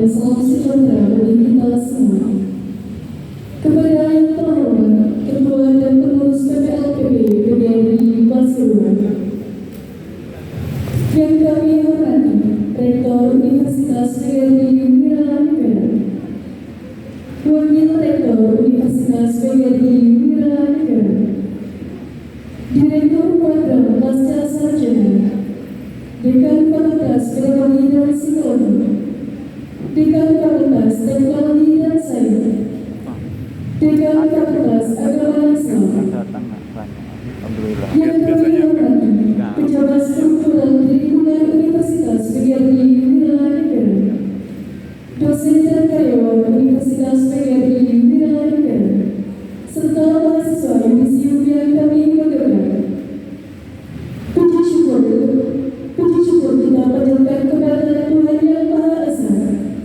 dan salam sejahtera bagi kita semua. Kepada yang terhormat, Ketua dan Pengurus PPLPB PGRI Pasuruan, yang kami hormati Rektor Universitas PGRI Wiranegara, Wakil Rektor Universitas PGRI Wiranegara, Direktur Program Pasca Sarjana, Dekan Fakultas Pedagogi dan Psikologi, Dekan Fakultas Teknologi dan Sains, Dekan Fakultas Agama Islam, yang kami hormati pejabat struktural di lingkungan Universitas PGRI Wiranegara, dosen dan karyawan Universitas PGRI Wiranegara, serta mahasiswa Yudisium yang kami banggakan. Puji syukur kita panjatkan kepada Tuhan Yang Maha Esa,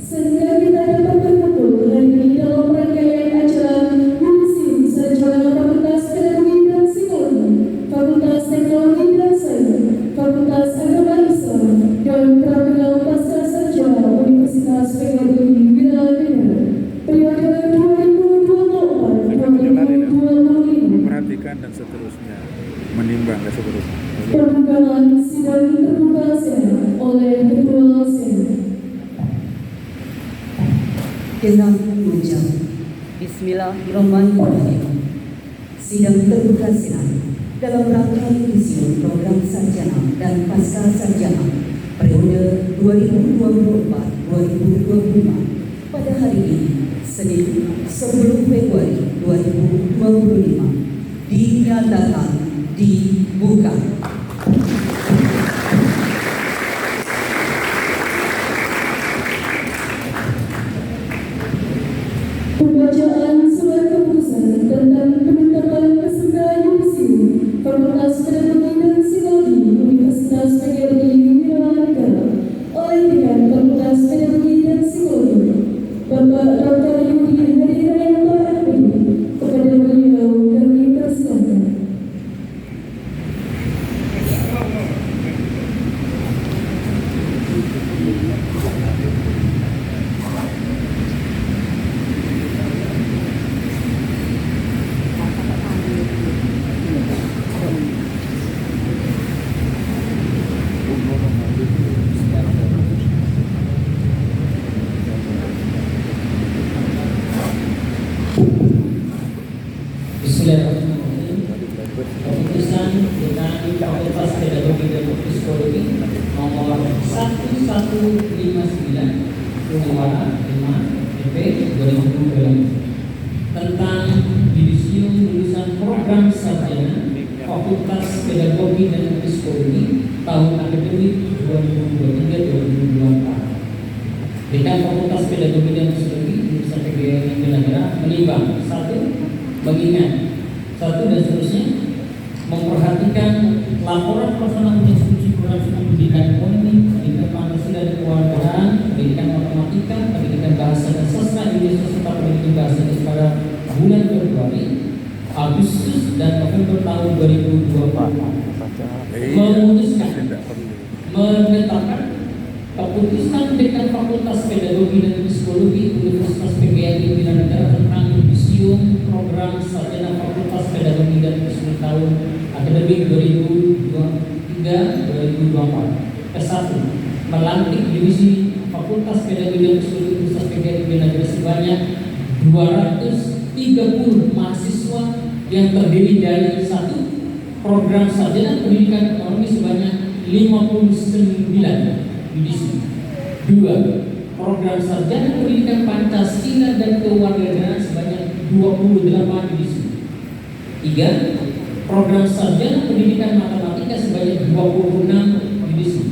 sehingga kita dapat berkumpul hari ini dalam rangkaian acara Yudisium Sarjana Fakultas Pedagogi dan Psikologi, Fakultas Teknologi dan Sains, Fakultas Agama Islam, dan Program Pasca Sarjana Universitas PGRI Wiranegara periode 2024-2025. Memperhatikan dan seterusnya, menimbang dan seterusnya. Pembukaan sidang terbuka Senat oleh Ketua Senat. Dengan mengucap Bismillahirrahmanirrahim. Sidang terbuka Senat dalam rangka Yudisium Program Sarjana dan Pasca Sarjana periode 2024-2025 pada hari ini, Senin 10 Februari 2025 dinyatakan dibuka. Pembacaan surat keputusan tentang penetapan peserta Yudisium Fakultas Pedagogi dan Psikologi Universitas PGRI Wiranegara oleh Dekan Fakultas Pedagogi dan Psikologi Bapak Dr. Yudi Hadiranto MPD. Kepada beliau kami persilakan. Bismillahirrahmanirrahim. Keputusan Dekan Fakultas Pedagogi dan Psikologi nomor 1159/5 EP 2020 tentang Yudisium lulusan program sarjana Fakultas Pedagogi dan Psikologi tahun akademik 2023-2024. Dekan Fakultas Pedagogi dan Psikologi Universitas PGRI Wiranegara menimbang: 1. Mengingat 1 dan seterusnya, memperhatikan laporan pelaksanaan instruksi program studi pendidikan ekonomi, pendidikan Pancasila dan kewarganegaraan, pendidikan matematika, pendidikan bahasa dan sastra Indonesia serta pendidikan bahasa Indonesia pada bulan Februari, Agustus dan November tahun 2024 memutuskan menetapkan keputusan Dekan Fakultas Pedagogi dan Psikologi Universitas PGRI Wiranegara tentang Yudisium Program Sarjana Fakultas Pedagogi dan Psikologi tahun akademik 2023-2024. Ke-1, melantik divisi Fakultas Pedagogi dan Psikologi Universitas PGRI Wiranegara sebanyak 230 mahasiswa yang terdiri dari 1. Program Sarjana Pendidikan Ekonomi sebanyak 59 divisi. 2. Program Sarjana Pendidikan Pancasila dan Kewarganegaraan sebanyak 28 divisi. 3. Program Sarjana Pendidikan Matematika sebanyak 26 divisi.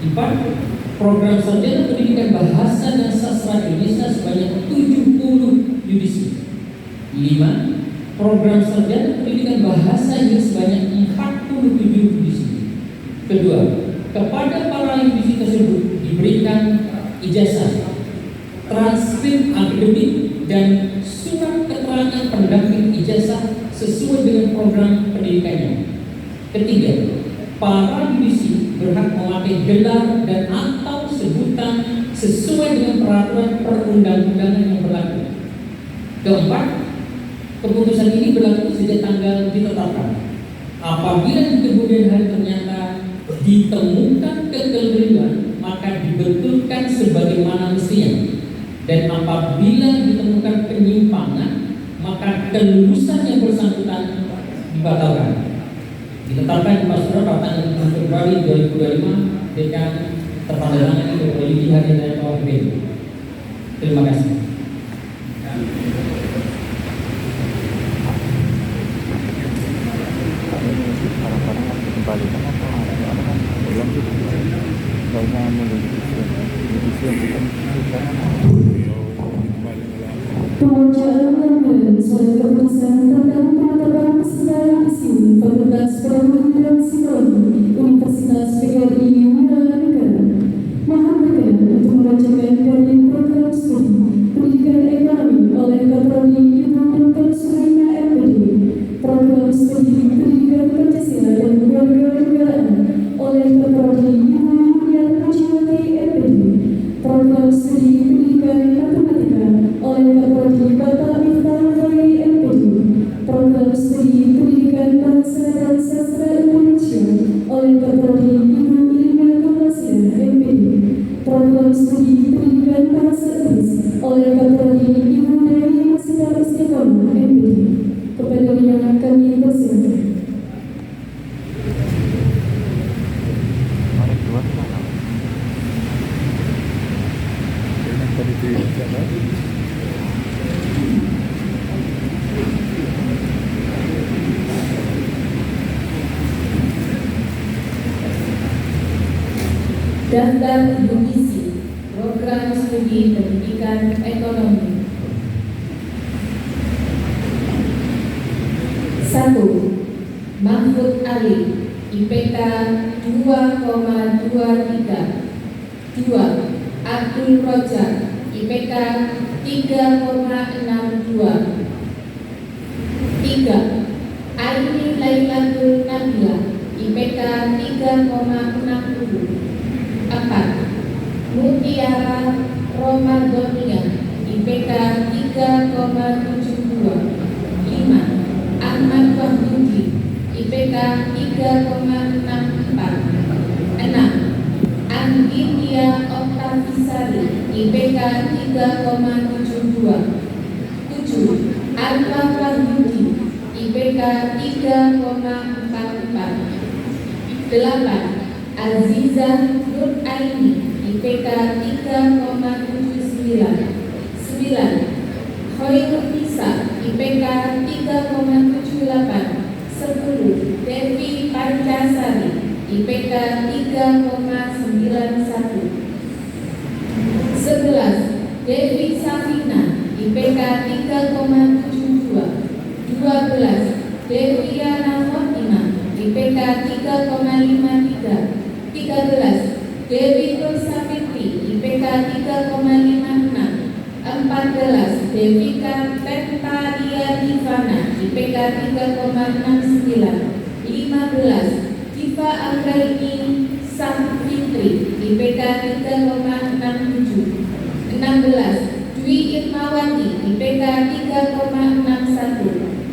4. Program Sarjana Pendidikan Bahasa dan Sastra Indonesia sebanyak 70 divisi. 5. Program Sarjana Pendidikan Bahasa Inggris sebanyak 47 divisi. Kedua, kepada para divisi tersebut diberikan ijazah, transkrip akademik dan surat keterangan pendamping ijazah sesuai dengan program pendidikannya. Ketiga, para divisi berhak memakai gelar dan atau sebutan sesuai dengan peraturan perundang-undangan yang berlaku. Keempat, keputusan ini berlaku sejak tanggal ditetapkan. Apabila di kemudian hari ternyata ditemukan kekeliruan, maka dibetulkan sebagaimana mestinya. Dan apabila ditemukan penyimpangan, maka kelulusan yang bersangkutan dibatalkan. Ditetapkan Pak Surah pada tanggal 6 Februari 2025 dengan tertandatangani oleh di Hari Raya KWP. Terima kasih. Kembali belum sih karena Pembacaan anggaran surat keputusan tentang penetapan peserta isi Fakultas Perguruan Psikologi Universitas PGRI Wilayah Mohon berkenan untuk membacakan dari program studi Pendidikan Ekonomi oleh Kaprodi Ibu Dr. Suhaina MPD, program studi Pendidikan Pancasila dan Kewarganegaraan oleh Kaprodi Ibu Yulian Pujiwati MPD, program studi Pendidikan Matematika oleh Kaprodi Bapak Miftah Khairi MPD, program studi Pendidikan Bahasa dan Sastra Indonesia oleh Kaprodi Ibu Ilma Kamasiah MPD, program studi Pendidikan Bahasa Inggris oleh Kaprodi Ibu Dewi Masita Istiqomah MPD. Kepada kami persilakan. Daftar mengisi program studi pendidikan ekonomi. 1. Mahfud Ali, IPK 2,23. 2. Abdul Roja, IPK 3,62. 3. Aini Lailatul Nabila, IPK 3,60. 4. Mutiara Romadhonia, IPK 3,72. 5. Ahmad Wahyudi, IPK 3,64. 6. Angginia Oktavisari, IPK 3,72. 7. Alfa Wahyudi, IPK 3,44. 8. Aziza Nur Aini, IPK 3,79. 9. Khairul Nisa, IPK 3,78. 10. Devi Pancasari, IPK 3,91. 11. Devi Safina, IPK 3,72. 12. Deviana Fatima, IPK 3,53. 13. Dewi Nur Sapitri, IPK 3,56. 14. Devika Tentaria Divana, IPK 3,69. 15. Diva Anggraini Sapitri, IPK 3,67. 16. Dwi Irmawati, IPK 3,61.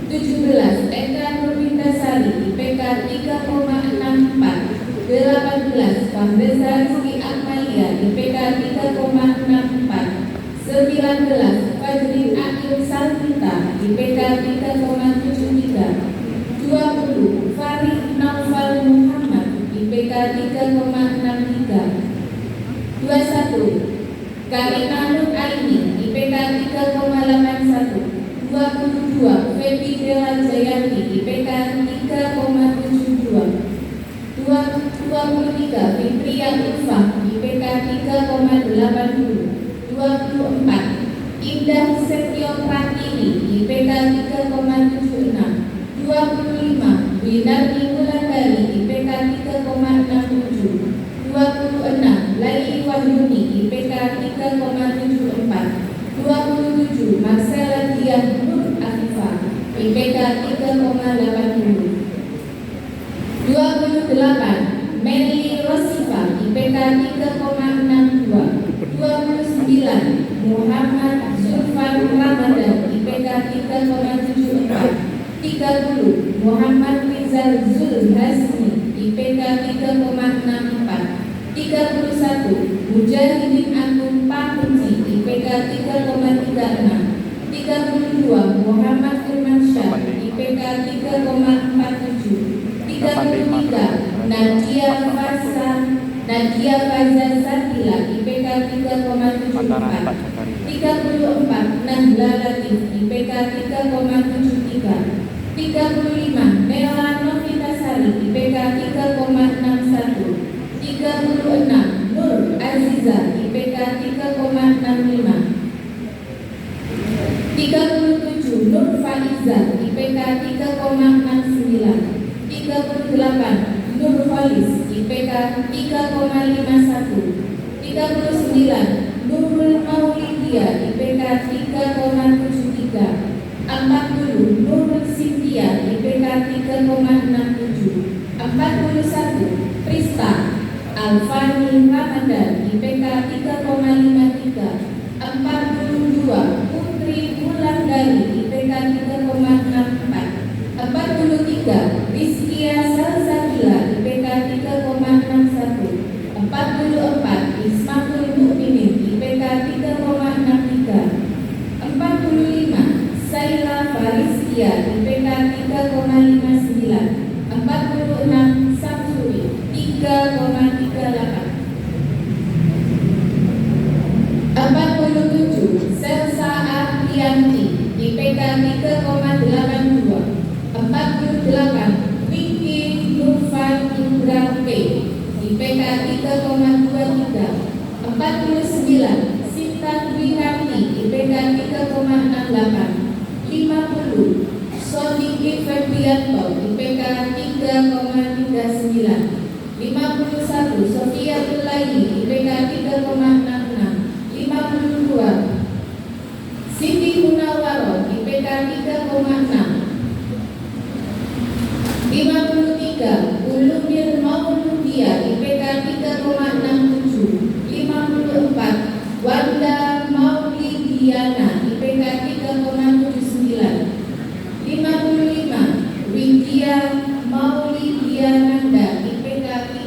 17. Eka Nurwindasari, IPK 3,64. 18. Fahriza Rizky Akmalia, IPK 3,64. 19. Fajrin Akhil Salvita, IPK 3,73. 20. Farid Naufal Muhammad, IPK 3,63. 21. Karina Nur Aini, IPK 3,81. 22. Febi Bella Jayanti, IPK 3,72. 23. Fitria Ulfa, IPK 3,80. 24. Indah Setio Pratini, IPK 3,76. 25. Winardi Wulandari, IPK 3,67. 26. Lai Wahyuni, IPK 3,74. 27. Marcella Diah Nur Afifah, IPK 3,80. 28. Meli Rosifa, IPK 3,60. 29. Muhammad Zulfan Ramadan IPK 3,74. 30. Muhammad Rizal Zul Hasmi IPK 3,64. 31. Mujahidin Agung Pakunci IPK 3,36. 32. Muhammad Firmansyah IPK 3,47. 33. Nadia Faza Sakila IPK 3,74. 34. Nahla Latif IPK 3,73. 35. Nela Novitasari IPK 3,61. 36. Nur Aziza IPK 3,65. 37. Nur Faiza IPK 3,69. 38. Nur Kholis IPK 3,51. 39. Nurul Maulidia IPK 3,73. 40. Nurul Sintia IPK 3,67. 41. Prista Alfani Ramadan IPK 3,53. 42. Putri Wulandari IPK 3,64. 43. Rizkia Salsabila IPK 3,61. 44. Ismatul Mukminin IPK 3,63. 45. Saila Faristia IPK 3,59. 46. Samsuri 3,38. 47. Selsa Aprianti IPK 3,82. 48. Vicky Nurfan Ibrahim IPK 3,23. 49. Sinta Dwiranti IPK 3,68. 50. Sodiki Febrianto IPK 3,39. 51. Sofia Tulaini IPK 3,66. 52. Siti Munawaro IPK 3,6. 53. Ulumir Mauludia IPK 3,67. 54. Wanda Maulidiana IPK 3,79. 55. Widya Maulidiananda IPK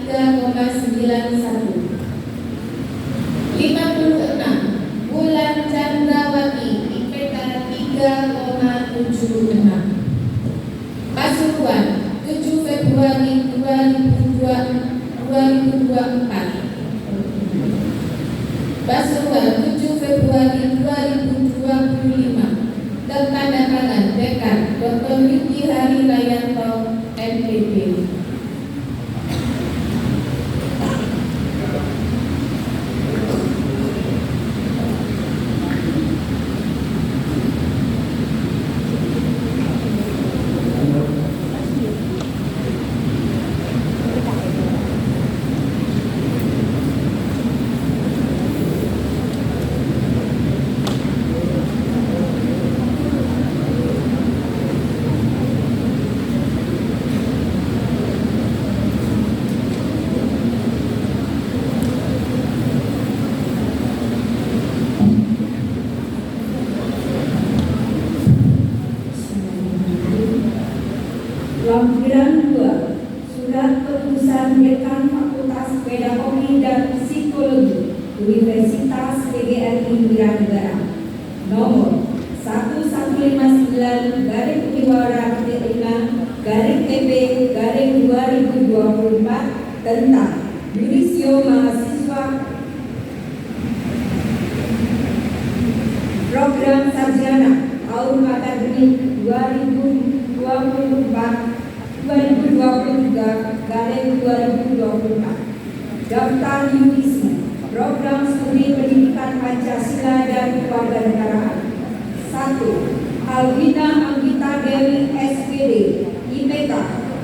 3,91. 56. Bulan Chandrawati IPK 3,76. Pasuruan 7 Februari 2024. Pasuruan 7 Februari 2025. Tertandatangan Dekan Dr. Yuki Hari Rayanto MPP. Lampiran 2. Surat Keputusan Dekan Fakultas Pedagogi dan Psikologi Universitas PGRI Wiranegara nomor 1159/PP/2024 tentang Judisio Mahasiswa Program Sarjana tahun akademik 2023/2024. Daftar Yudisme Program Studi Pendidikan Pancasila dan Kewarganegaraan. 1. Alwina Anggita Dewi SPD IPK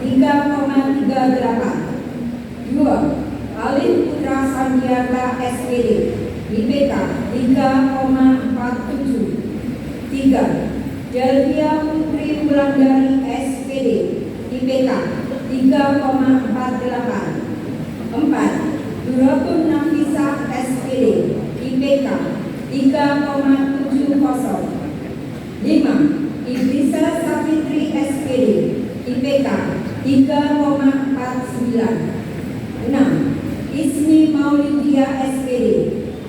3,38. 2. Alif Putra Sandiata SPD IPK 3,47. 3. Delvia Putri Wulandari SPD IPK 3,48. 4. Duratun Nafisa SPD IPK 3,49. 6. Ismi Maulidia SPD,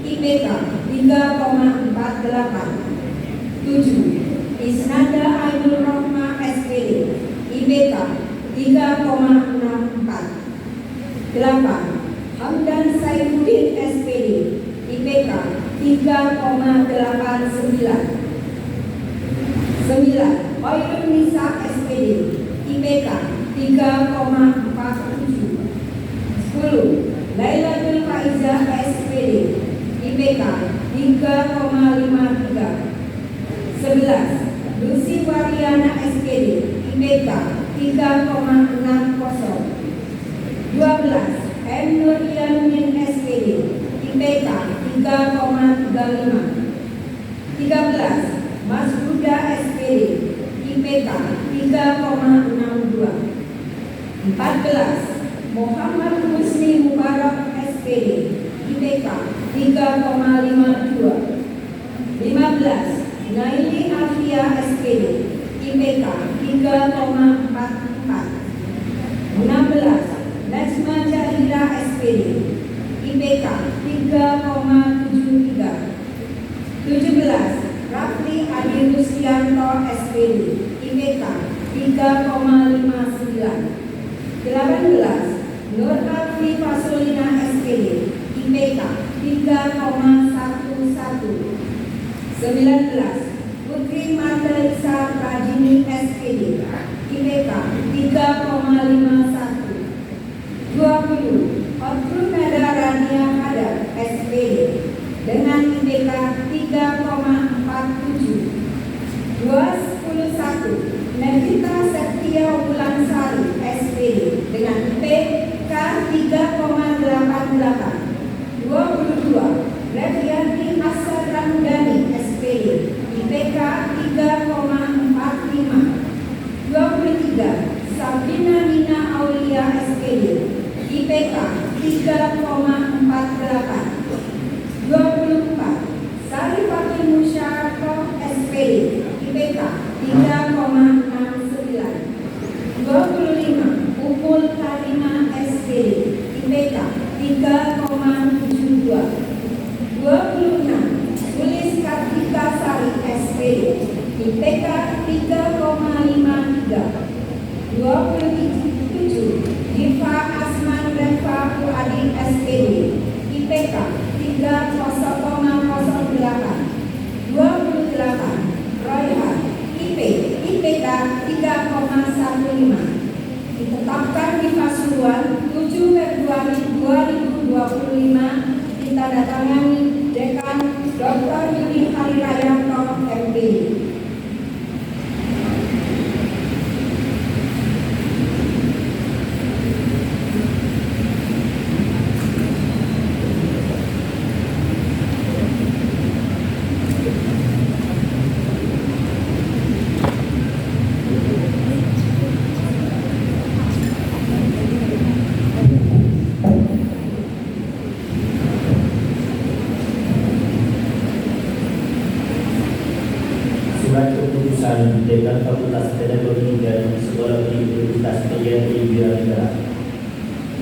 IPK 3,48. 7. Isnada Ainul Rohma SPD, IPK 3,64. 8. Hamdan Saifuddin SPD, IPK 3,89. 9. Hoirun Nisa SPD, IPK 3,47. 10. Lailatul Faizah SPD, IPK 3,53. 11. Lucy Wariana SPD, IPK 3,60. 12. M. Nur Yamin SPD, IPK 3,35. 13. Mas Buddha SPD, IPK 3,62. 14. Muhammad Husni Mubarak SPD, IPK 3,52. 15. Naili Afia SPD, IPK 3,44. 16. Najma Jahira SPD, IPK 3,73. 17. Rafli Adi Rusdianto SPD, IPK 3,59. 18. Nur Hafni Fasolina SPD, IPK 3,11. 19. Putri Martelisa Rajini SPD, IPK 3,51. 20. Hotrun Nada Rania Hadar SPD dengan IPK 3,47. 21. Nevita Septia Wulansari SPD dengan IPK 3,88. 22. Revianti Asar Ramdhani SPD, IPK 3,45. 23. Sabrina Nina Aulia SPD, IPK 3,48. 24. Sarifatul Musyarakah SPD, IPK 3,69. 25. Upul Karima SPD, IPK 3,72. 26. Sulis Kartika Sari SPD, IPK 3,53. 27. Diva Asman Reva Fuadi SPD, IPK 3,08. 28. Royhan IPK 3,15. Ditetapkan di Pasuruan 7 Februari 2025, ditandatangani Dekan Dr. Yudi Harirayanto MPD. Surat keputusan Dekan Fakultas Pedagogi dan Psikologi Universitas PGRI Wiradegara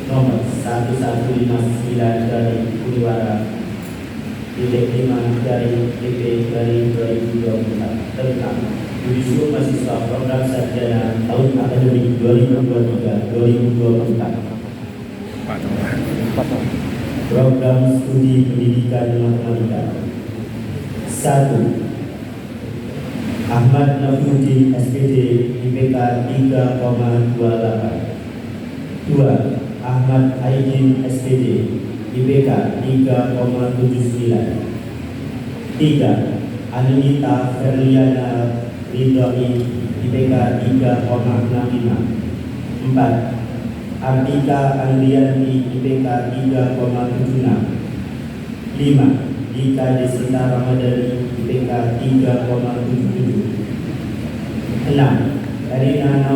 nomor 1159 dari Uniwara Titik 5 dari PP dari 2024 tentang judisium mahasiswa program sarjana tahun akademik 2023-2024. Program studi pendidikan matematika. 1. Ahmad Nafuddin SPD, IPK 3,28. 2. Ahmad Aidin SPD, IPK 3,79. 3. Anita Ferliana Ridhoi, IPK 3,65. 4. Artika Andriani, IPK 3,76. 5. Dika Desita Ramadhani, IPK 3,77. 6. Erina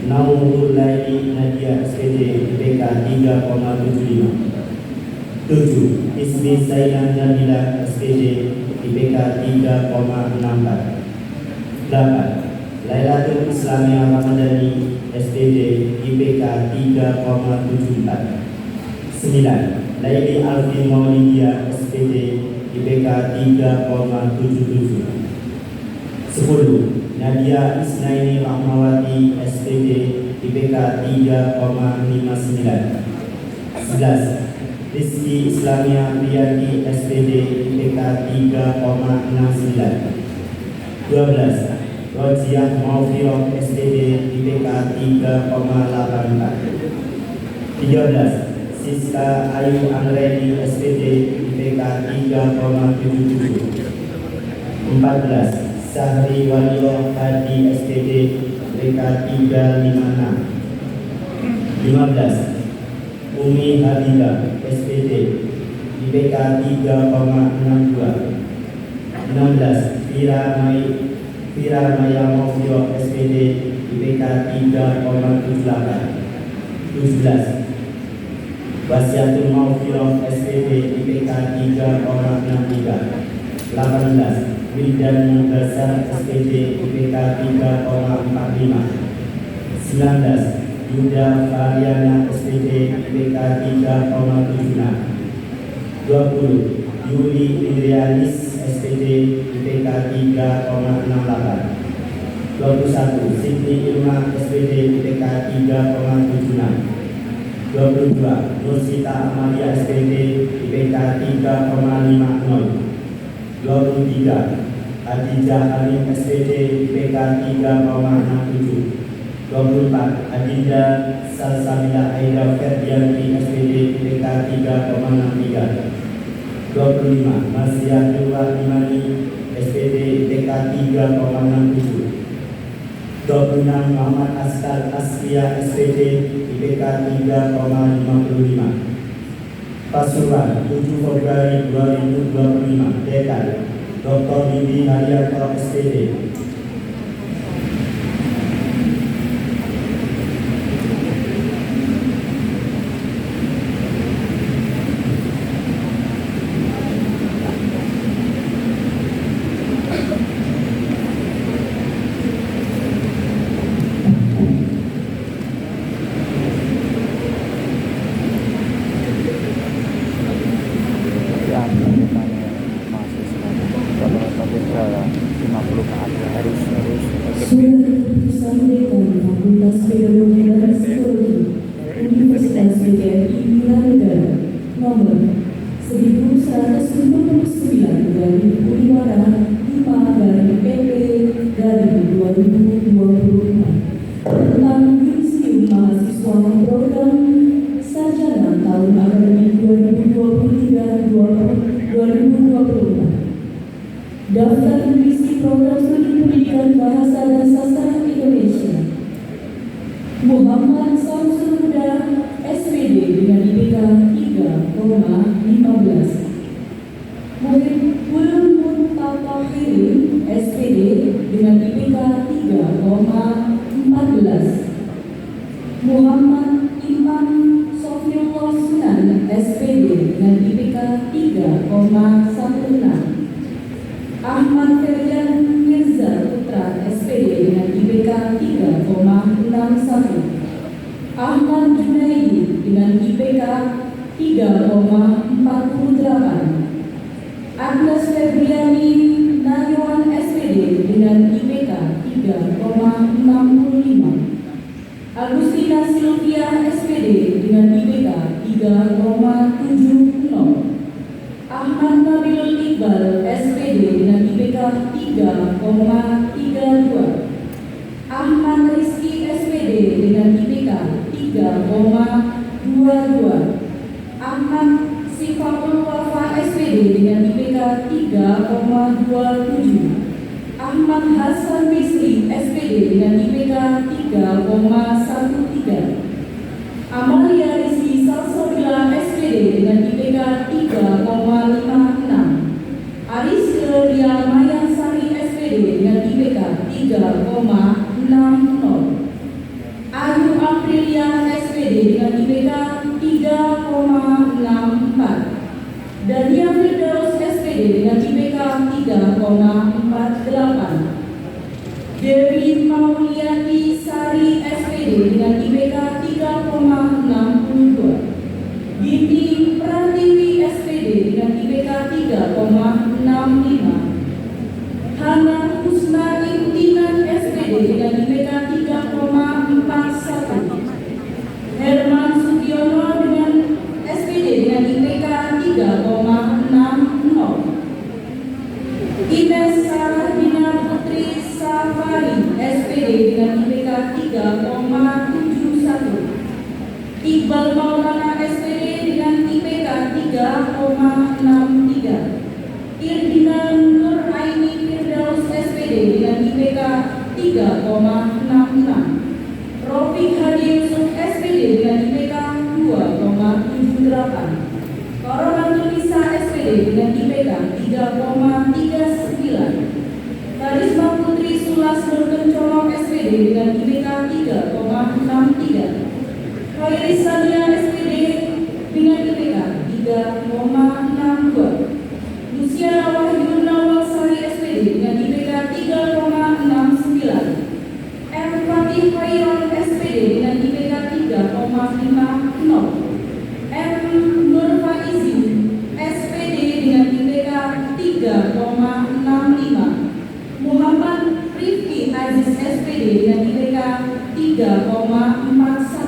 Naurulaini Nadia SPD, IPK 3,75. 7. Ismi Zainal Nabila SPD, IPK 3,64. 8. Lailatul Islamiyah Ramadhani SPD IPK 3,74. 9. Laili Alfi Maulidiyah SPD IPK 3,77. 10. Nadia Isnaini Rahmawati SPD IPK 3,59. 11. Rizki Islamiyah Riyadi SPD IPK 3,69. 12. Rojiah Maufiroh SPD IPK 3,84. 13. Siska Ayu Angreni SPD IPK 3,77. 14. Sahri Walioh Hadi SPD IPK 3,56. 15. Umi Habibah SPD IPK 3,62. 16. Fira Maya Mofio SPD IPK 3,78. 17. Wasiatul Mofio SPD IPK 3,63. 18. Wildan Mubasar SPD IPK 3,45. 19. Yuda Variana SPD IPK 3,76. 20. Yuli Indrianis SPD IPK 3,68. 21. Siti Ilma SPD IPK 3,76. 22. Nursita Amalia SPD IPK 3,50. 23. Adijah Alim SPD IPK 3,67. 24. Adinda Salsabila Aida Ferdianti SPD IPK 3,63. 25. Masya Dua Imani SPD IPK 3,67. 26. Muhammad Askar Askia SPD IPK 3,55. Pasuruan 7 Februari 2025. Dekan Dr. Bibi Haryanto SPD. Surat Keputusan Dekan Fakultas Biologi dan Psikologi Universitas BGRI Wilanegara nomor 11.5/PP/2025 tentang Yudisium Mahasiswa Program Sarjana tahun akademik 2023-2024. Daftar isi program studi pendidikan Bahasa dan Sastra Indonesia. Muhammad Samsul Huda SPD dengan IPK 3,15. Muhibbul Muntaqahirin SPD dengan IPK 3,14. Muhammad Imam Sofiullah Sunan SPD dengan IPK 3,16. Ahmad Ferjan Mirza Putra SPD dengan IPK 3,61. Ahmad Junaidi dengan IPK 3,48. Agnes Febriani Nayuan SPD dengan IPK 3,65. Agustina Sylvia SPD dengan IPK 3,70. Ahmad Nabilul Iqbal SPD dengan IPK 3,32. Ahmad Rizki SPD dengan IPK 3,22. Ahmad Sifatul Wafa SPD dengan IPK 3,27. Ahmad Hasan Bisri SPD dengan IPK 3,13. Amalia Rizki Salsabila SPD dengan IPK 3,56. Ariske Ria Mayansari SPD dengan IPK 3,60. Ayu Aprilia SPD dengan IPK 3,64. Dania Firdaus SPD dengan IPK 3,48. Dewi Maulana SPD dengan IPK 3,63. Irdina Nur Aini Firdaus SPD dengan IPK 3,66. Rofiq Hadi Yusuf SPD dengan IPK 2,78. Koromatul Nisa SPD dengan IPK 3,39. Karisma Putri Sulas Nur Kencono SPD dengan IPK 3,63. Khairis Sania SPD dengan IPK 3,62. Luciana Wahyu Nawal Sari SPD dengan IPK 3,69. M. Fatih Khairon SPD dengan IPK 3,50. M. Nur Faizi SPD dengan IPK 3,65. Muhammad Rifki Aziz SPD dengan IPK 3,41.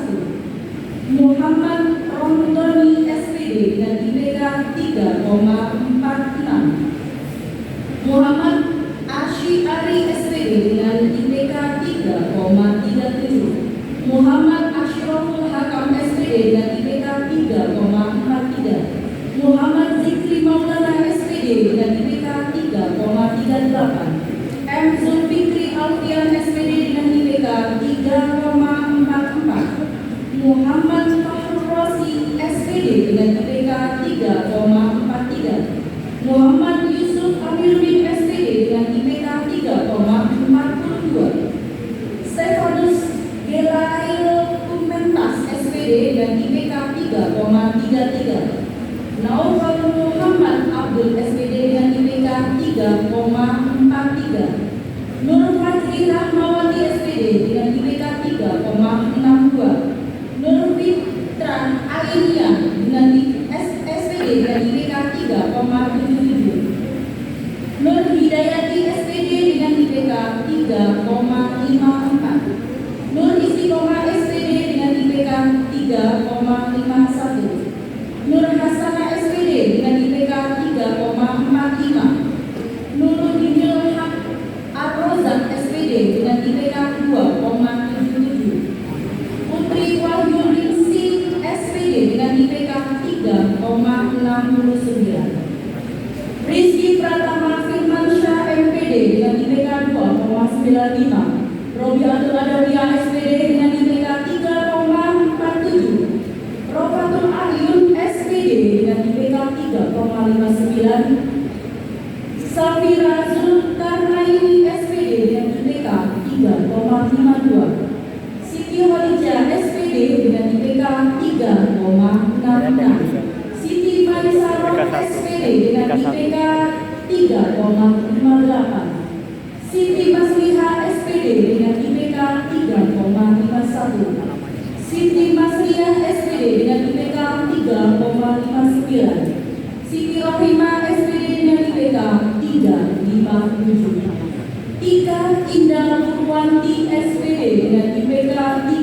Muhammad Romdoni SPD dengan IPK 3,46. Muhammad Asy'ari SPD dengan IPK 3,37. Muhammad Asyraful Hakam SPD dengan IPK 3,43. Muhammad Zikri Maulana SPD dengan IPK 3,38. M. Zulfikri Alfian SPD dengan IPK 3,44. Muhammad Fahru Rosi SPD dengan IPK 3,43. Muhammad Yusuf Amiruddin SPD dengan IPK 3,42. Stefanus Gelail Kumentas SPD dengan IPK 3,33. Naufal Muhammad Abdul SPD dengan IPK 3,43. Nur Fajri Rahmawati SPD dengan IPK 3,62. Nur Fitran Ainia dengan SPD dengan IPK 3,77. Nur Hidayati SPD dengan IPK 3,54. Nur Istiqomah SPD dengan IPK 3,51. Nur Hasanah SPD dengan IPK 3,45. Nuruddinil Haq Ar-Rozak SPD dengan IPK 2,77. Putri Wahyu Ningsih SPD dengan IPK 3,69. Rizky Pratama Firmansyah MPD dengan IPK 2,95. Robiatul Adawiyah SPD dengan IPK 3,47. Rofatul Ahyun SPD dengan IPK 3,59. Safira Zulkarnaini SPD dengan IPK 3,52. Siti Khadijah SPD dengan IPK 3,66. Siti Maisarah SPD dengan IPK 3,58. Siti Masliha SPD dengan IPK 3,51. Siti Masliah SPD dengan IPK 3,59. Siti Rohimah SPD dengan IPK 3,57. Tika Indah Purwanti SPD dengan IPK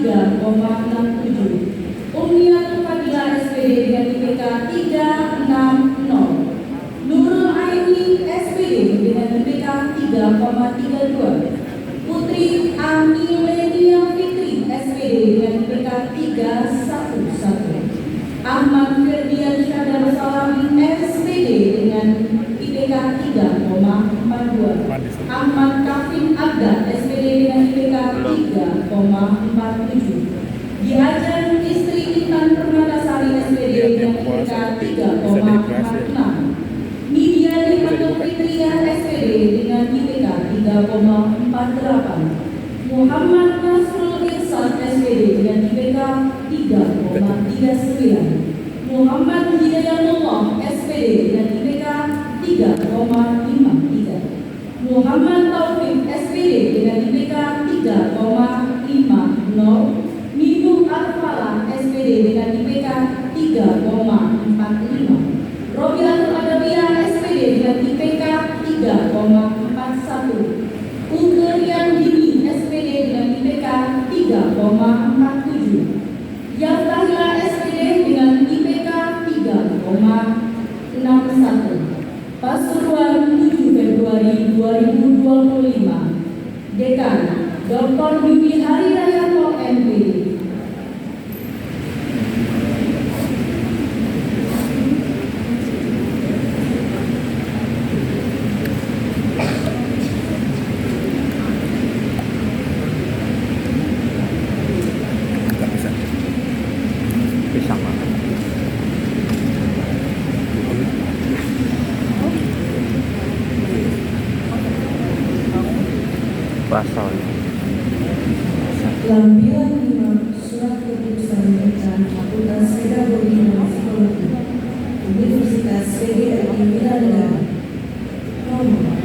3,67. Umniatul Fadilah SPD dengan IPK 3,60. Nurul Aini SPD dengan IPK 3,32. Putri Amelia Fitri SPD dengan IPK 3,11. Ahmad Ferdian Syadar Salami SPD dengan IPK 3,42. Ahmad Kafin Abdan SPD dengan IPK 3,47. Diajan Istri Intan Permatasari SPD dengan IPK 3,46. Nidia Limatul Fitriah SPD dengan IPK 3,48. Muhammad Nasrul Ihsan SPD dengan IPK 3,39. Muhammad Hidayatullah SPD dengan IPK 3,53. Muhammad Taufik SPD dengan IPK 3,50. Nibu Al-Falah SPD dengan IPK 3,45. Robiatul Adawiyah SPD dengan IPK 3,41. Ukerian Dini SPD dengan IPK 3,47. Yaftahila SPD dengan IPK 3,61. Pasuruan 7 Februari 2025. Dekan Dr. Yudi Hari Rayanto MPD. pasal. Lampiran 5 Surat Keputusan tentang Fakultas Pedagogi dan Psikologi Universitas PGRI Wiradara nomor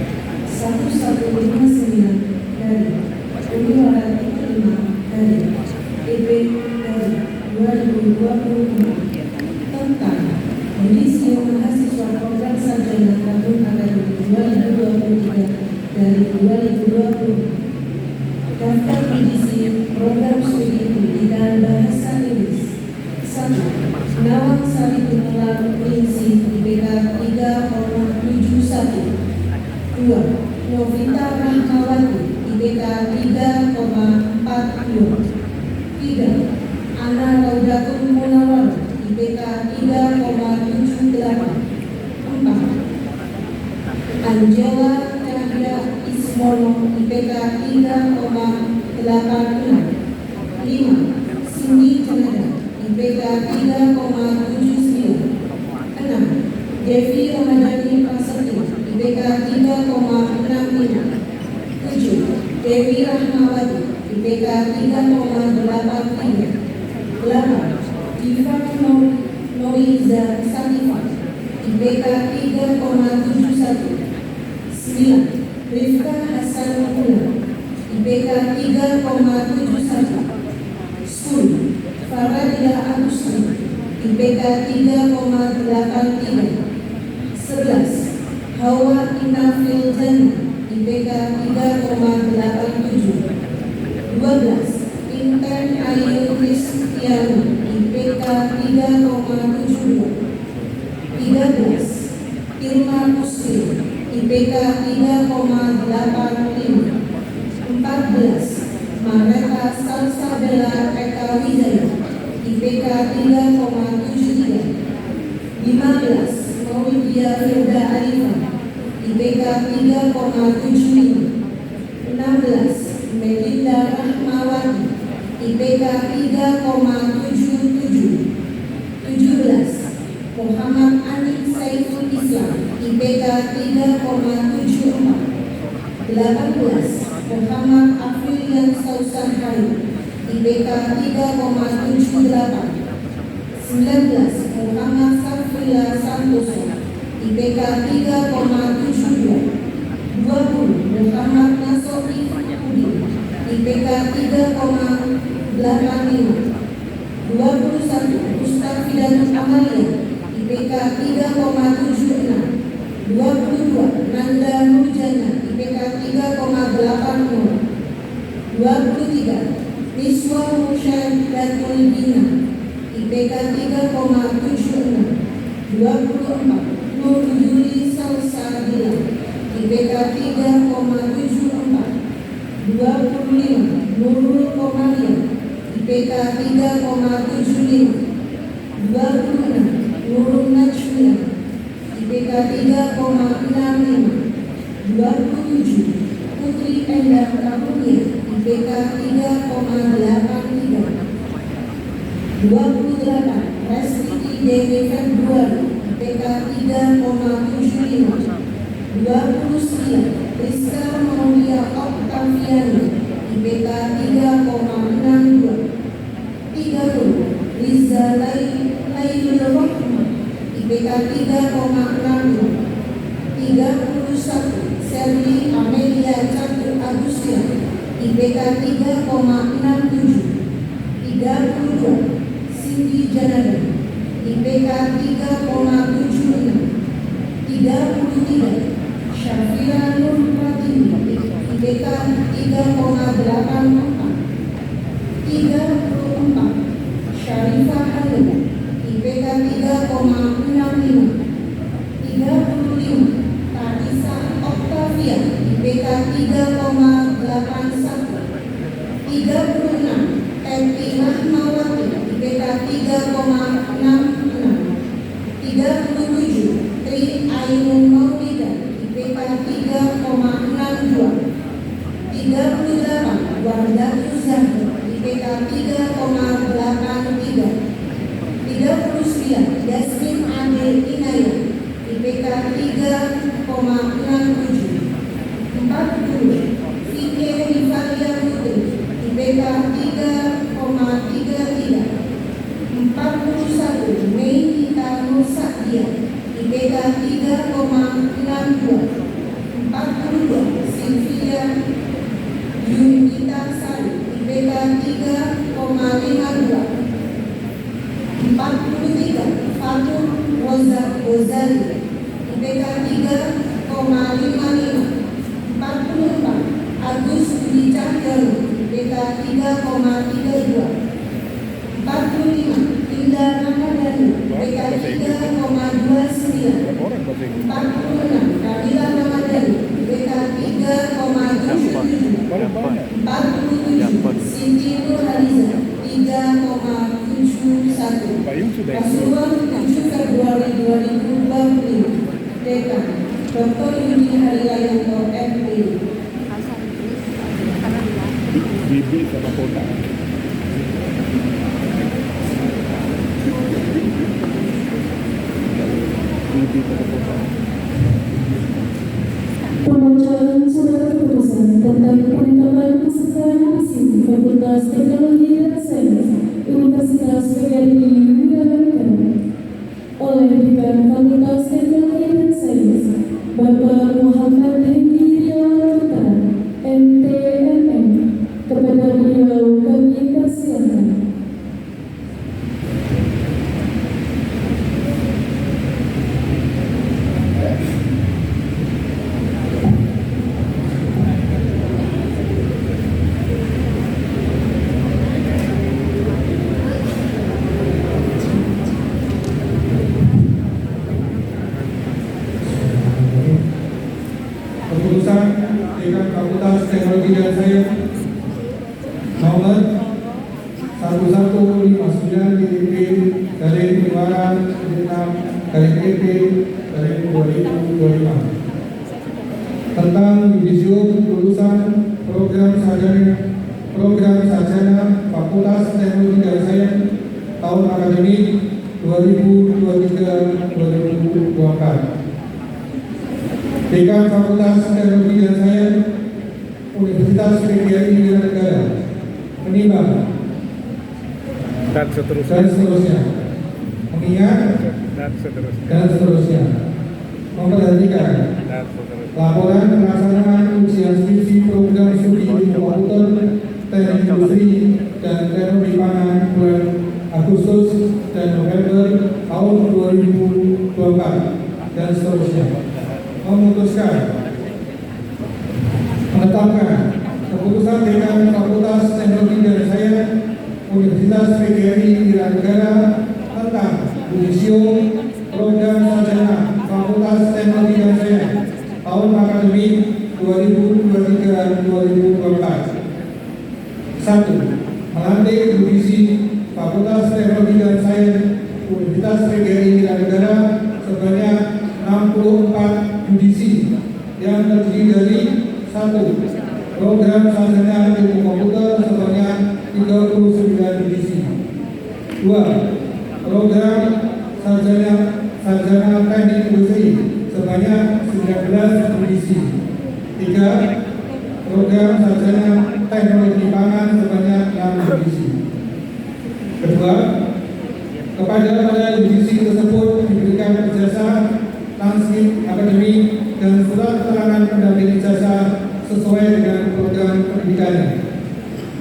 1159 dari Undang-Undang 5 dari EP dari 2024 tentang kondisi mahasiswa program sarjana tahun akademik 2023 dari 2020. Daftar kondisi program studi pendidikan bahasa Inggris. 1. Nawang Sari Gumelar Ningsih IPK 3,71. 2. Novita Rahmawati IPK 3,42. 3. Ana Laudatul Munawar IPK 3,78. 4. Angela Cahya Ismono IPK 3,86. 5. Cindy Canada IPK 3,79. 6. Devi Ramadhani Prasetyo IPK 3,65. 7. Dewi Rahmawati IPK 3,83. 8. Diva Noiza Satifah IPK 3,71. 9. Rifka Hasan Mula IPK 3,71. 10. Faradilah Agustin IPK 3,83. 11. Hawa Inafil Jana IPK 3,87. 12. Intan Ayu Kristiani IPK 3,72. 13. Irma Muslim IPK 3,85. 14. Mareta Salsabella Eka Wijaya IPK 3,73. 15. Maudia Firda Arifah IPK 3,75. 16. Melinda Rahmawati IPK 3,77. 17. Muhammad Anik Saiful Islam IPK 3,74. 18. Muhammad Afrilian Sausan Hari IPK 3,78. 19. Muhammad Safrila Santoso IPK 3,72. 20. Muhammad Nasofi Udi IPK 3,85. 21. Mustafidanus Amalia IPK 3,76. 22. Nanda Nurjana IPK 3,80. 23. Niswa Musyadatul Dina IPK 3,76. 24. Nur Yuli Salsabila IPK 3,74. 25. Nurul Komaria IPK 3,75. 26. Nurul Najmiyah IPK 3,65. 27. Putri Endang Karunia IPK 3,83. 28. Resti Dewi Februari IPK 3,75. 29. Rizka Maulia Oktaviani IPK 3,62. 30. Riza Lailul Rahman IPK 3,62. 31. Serli Amelia Catur Agustia IPK 3,67. 32. Cindy Janada IPK 3,76. 33. Syafira Nur Pratimi IPK 3,84. 34. Syarifah Halim IPK 3,65. 35. Tarisa Octavia IPK 3,81. 36. Teti Rahmawati IPK 3,66. 37. Tri Ainun Maulida IPK 3,62. 38. Wardatul Zahra IPK 3,83. 39. Yasmin Ade Inayah IPK 3,67. 40. Fikri Nadia, IPK 3,62. 42 Sylvia Yunita Sari, IPK 3,52. 43 Fatul Roza Gozali, IPK 3,55. 44 Agus Budi Cahyono, IPK 3,32. 45 Indah Ramadhani, IPK 3,29. Orang bahasa Inggris. 46 Nabila Ramadhani, IPK 3,77. Paling banyak. 47 Siti Nurhaliza, 3,71. Payung sudah Rasulullah 7 Februari 2025. Dekan Dr. Yudi Harilayanto, MD. Bibi sama kota. Bibi sama kota. Pembacaan surat keputusan tentang penetapan peserta divisi Fakultas Teknologi dan Sains Universitas PGRI Yogyakarta oleh Dekan Fakultas Teknologi dan Sains Bapak Muhammad Hengki Riawan MTMM. Kepada beliau kami persilakan. Keputusan Dekan Fakultas Teknologi dan Sains nomor 1159 DP garing Pengeluaran 6 garing EP garing 2025 tentang yudisium lulusan program sarjana Fakultas Teknologi dan Sains tahun akademik 2023-2024. Dekan Fakultas Teknologi dan Sains Universitas PGRI Yogyakarta menimbang Dan seterusnya. dan seterusnya mengingat Dan seterusnya. dan seterusnya memperhatikan Dan seterusnya. laporan pelaksanaan ujian skripsi program studi ilmu komputer teknik industri dan teknologi pangan bulan Agustus dan November tahun 2024 dan seterusnya. Memutuskan menetapkan keputusan Dekan Fakultas Teknologi dan Sains Universitas PGRI Yogyakarta tentang yudisium program sarjana Fakultas Teknologi dan Sains tahun akademik 2023-2024. 1. Melantik yudisi Fakultas Teknologi dan Sains Universitas PGRI Yogyakarta sebanyak 64 yudisi yang terdiri dari 1. Program sarjana ilmu komputer sebanyak 39 yudisi. 2. Program sarjana teknik industri sebanyak 19 yudisi. 3. Program sarjana teknologi pangan sebanyak 6 yudisi. Kedua, kepada yudisi tersebut diberikan ijazah, transkrip akademik dan surat keterangan pendamping ijazah sesuai dengan program pendidikannya.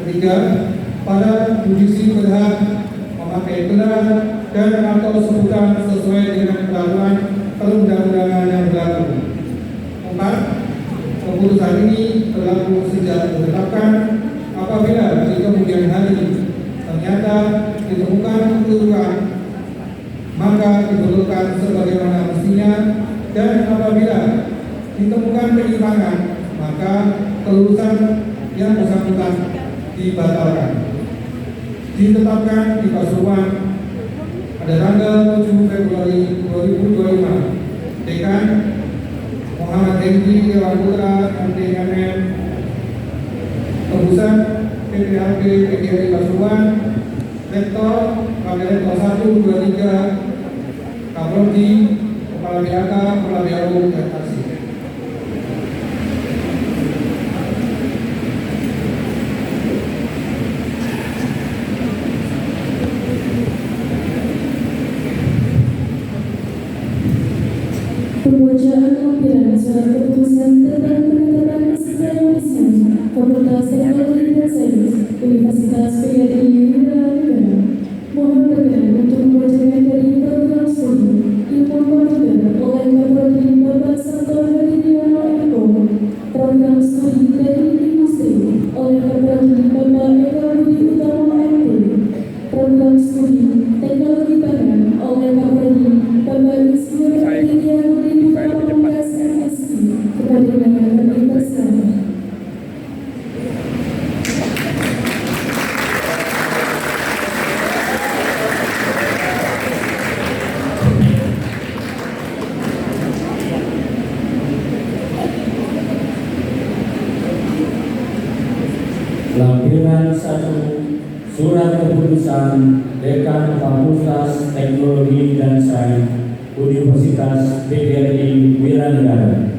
Ketiga, para yudisi berhak memakai gelar dan atau sebutan sesuai dengan peraturan perundang-undangan yang berlaku. 4. Keputusan ini berlaku sejak ditetapkan apabila di kemudian hari ternyata ditemukan kekeliruan, maka diperlukan sebagaimana mestinya, dan apabila ditemukan penyimpangan, maka kelulusan yang bersangkutan dibatalkan. Ditetapkan di Pasuruan pada tanggal 7 Februari 2025. Dekan Muhammad Hengki Riawan Putra, MTMM. Tembusan PPHP PGRI Pasuruan. Rektor Wakil Rektor 1, 2, 3, Kaprodi, Kepala BHK, Kepala BAU, dan Taksi. dengan surat keputusan tentang penetapan keseluruhan Fakultas Teknologi dan Sains Universitas PGRI Wiranegara. Mohon berkenan untuk membacakan dari program studi Ilmu Komputer oleh Kapolri Bapak Santo Hadidiano Eko, program studi Teknik Industri oleh Kapolri Bapak Eko Budi Utomo MP, program studi Teknologi Pangan oleh Kapolri Bapak Insinyur Hadidiano Pamungkas MSc. Kepada kami bersama. Lampiran 1 Surat Keputusan Dekan Fakultas Teknologi dan Sains Universitas PGRI Wiranegara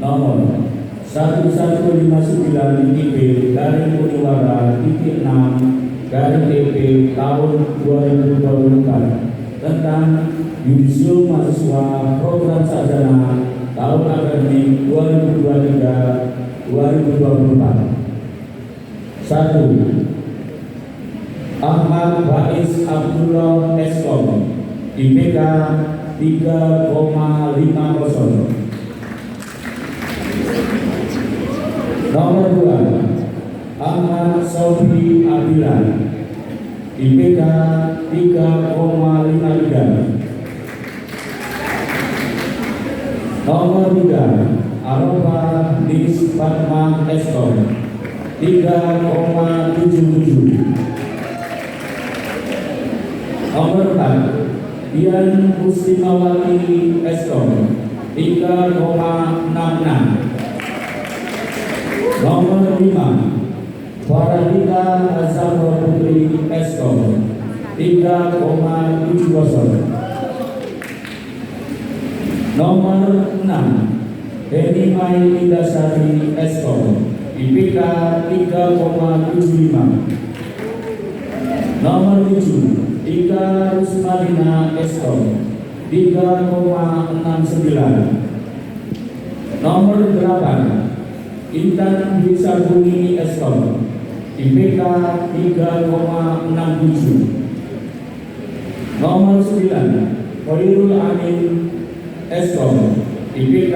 nomor 1159 IP garing Uniwara titik 6 garing EP tahun 2024 tentang Yudisium Mahasiswa Program Sarjana tahun akademik 2023-2024. 1. Ahmad Bais Abdullah Eskom IPK 3,50. Nomor 2. Ahmad Sofi Abdillah IPK 3,53. Nomor 3. Arafah Nis Fatma Eskom 3,77. Nomor 4. Dian Muslimawati Eskom 3,66. Nomor 5. Faradita Azhar Putri Eskom 3,70. Nomor 6. Heni Mai Indasari Eskom IPK 3,75. Nomor 7. Ika Rusmadina Eskom 3,69. Nomor 8. Intan Bisabuni Eskom IPK 3,67. Nomor 9. Khairul Amin Eskom IPK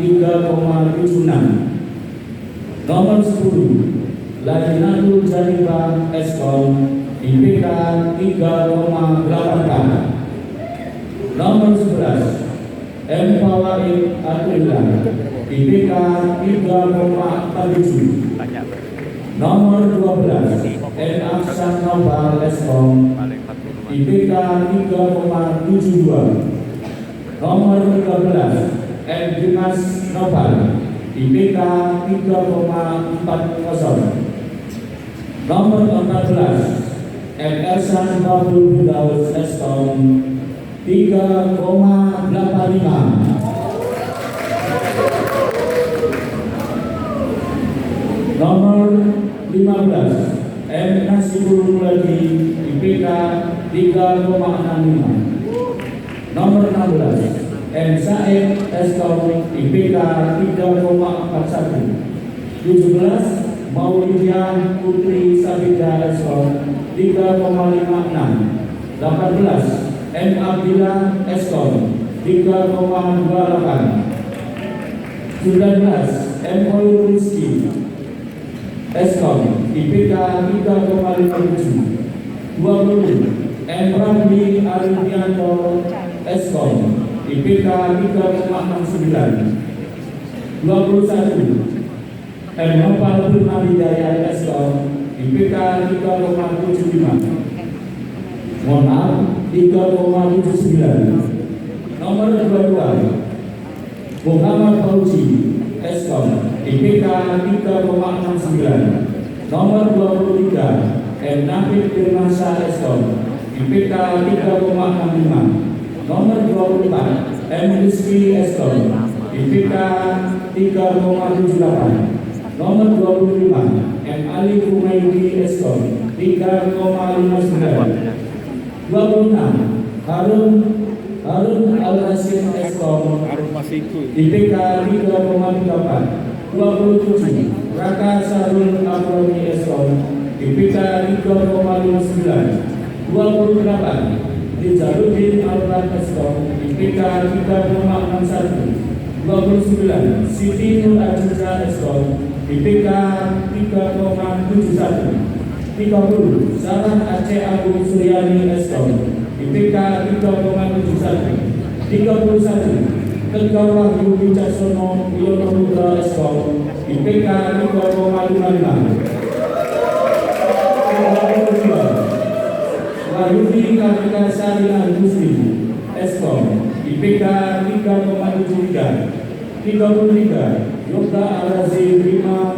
3,76. Nomor 10. Lajnatul Jaribah Eskom IPK 3,84. Nomor 11. M. Fawaid Atullah IPK 3,47. Nomor 12. N. Aksan Nopal Eskom IPK 3,72. Nomor 13. N. Dimas Nopal IPK 3,40. Nomor 14. M. Ersan Babul Firdaus Eskom 3,85. Nomor 15. M. Nasibul Muladi IPK 3,65. Nomor 16. M. Said Eskom IPK 3,41. 17. Maulidiah Putri Sabida Eskom 3,56. 18. M. Abdillah Eskom 3,28. 19. M. Hoirul Rizki Eskom IPK 3,57. 20. M. Ramli Arifianto Eskom IPK 3,69. 21. M. Nopal Hidayat Eskom IPK 3,75. Mohon maaf, 3,79. Nomor 22. Muhammad Fauzi Eskom IPK 3,69. Nomor 23. M. Nafid Firmansyah Eskom IPK 3,65. Nomor 24. M. Rizky Eskom IPK 3,78. Nomor 25. M. Ali Humaydi Eskom 3,59. 26. Harun Al-Hasim Eskom IPK 3,8. 27 Raka Sarul Abroni Eskom IPK 3,59. 28 Dijaludin Alban Eskom IPK 3,61. 29 Siti Nur Aziza Eskom IPK 3,71. 30 Sarah Aceh Agung Suryani Eskom IPK 3,71. 31 Tegar Wahyu Wicaksono Yono Putra Eskom IPK 3,55. 32 Wahyudi Kartika Sarina Muslim Eskom IPK 3,73. 33 Yoga Arazi Prima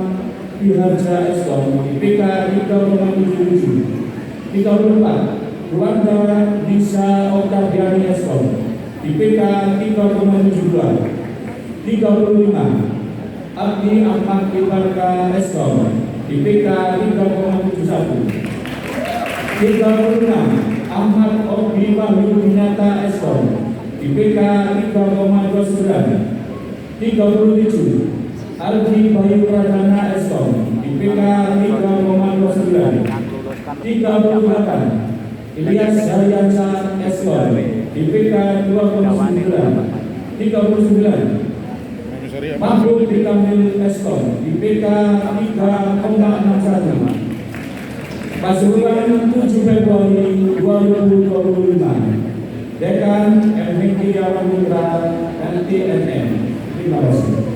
Piharja Eskom IPK 3,77. 34 Ruanda Nisa Oktaviani Eskom IPK 3,72. 35 Abdi Ahmad Ibarka Eskom IPK 3,71. 36 Ahmad Obi Wahyu Binata Eskom IPK 3,29. 37 Aldi Bayu Pradana Eskom IPK 3,29. 38 Ilyas Haryansa Eskom IPK 2,9. 39 Mahfud Bikamil Eskom IPK 3,61. Pasuruan 7 Februari 2025. Dekan MHK Yawan Putra LTNM. Terima kasih.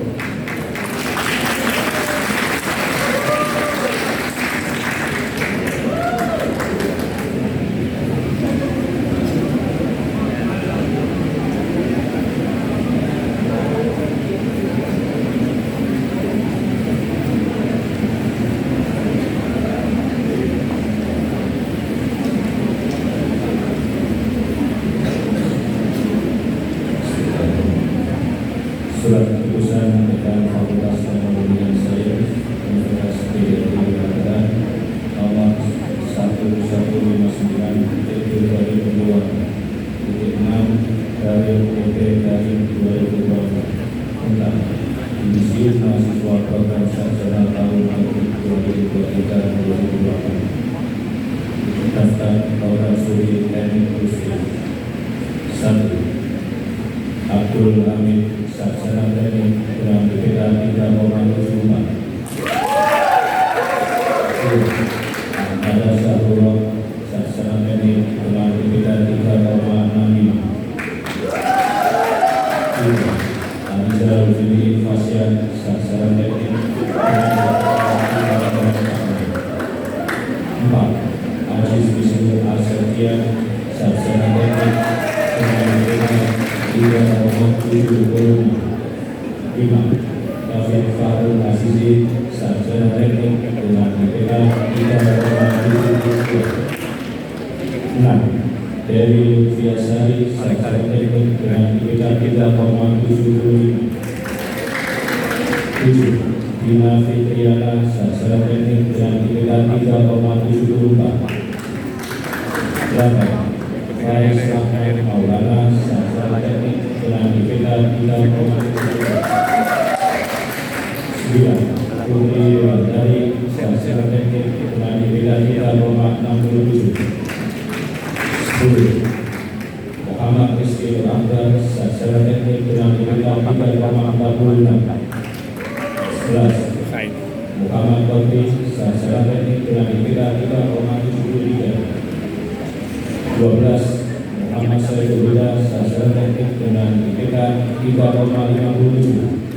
Surat keputusan dekan Fakultas Teknologi dan Sains Universitas PDIP Jakarta nomor 1122/6/PP/2020 tentang divisi mahasiswa program sarjana tahun 2023-2024 daftar program studi teknik industri. 1. Abdul Hamid Sarjana Teknik dengan IPK 3,74. Ada Syahrullah Sarjana Teknik dengan IPK 3,65. Anissa Rufini Fasyan Sarjana Teknik dengan IPK 3,4. Aziz Bismil Arsetian Sarjana Teknik dengan IPK 3,75. 5. Taufik Farul Azizi Sarjana Teknik dengan IPK 3,72. 6. Dewi Lutfiasari Sarjana Teknik dengan IPK 3,75. 7. Dina Fitriana Sarjana Teknik dengan IPK 3,74. 8. Faiz Rahman Maulana Sarjana Teknik dengan IPK 3,74. 9. Putri Wardari Sarjana Teknik dengan IPK 3,67. 10. Muhammad Rizky Akbar Sarjana Teknik dengan IPK 3,46. 11. Muhammad Kofi Sarjana Teknik dengan IPK 3,73. 12. Muhammad Saifullah Sarjana Teknik dengan IPK 3,57.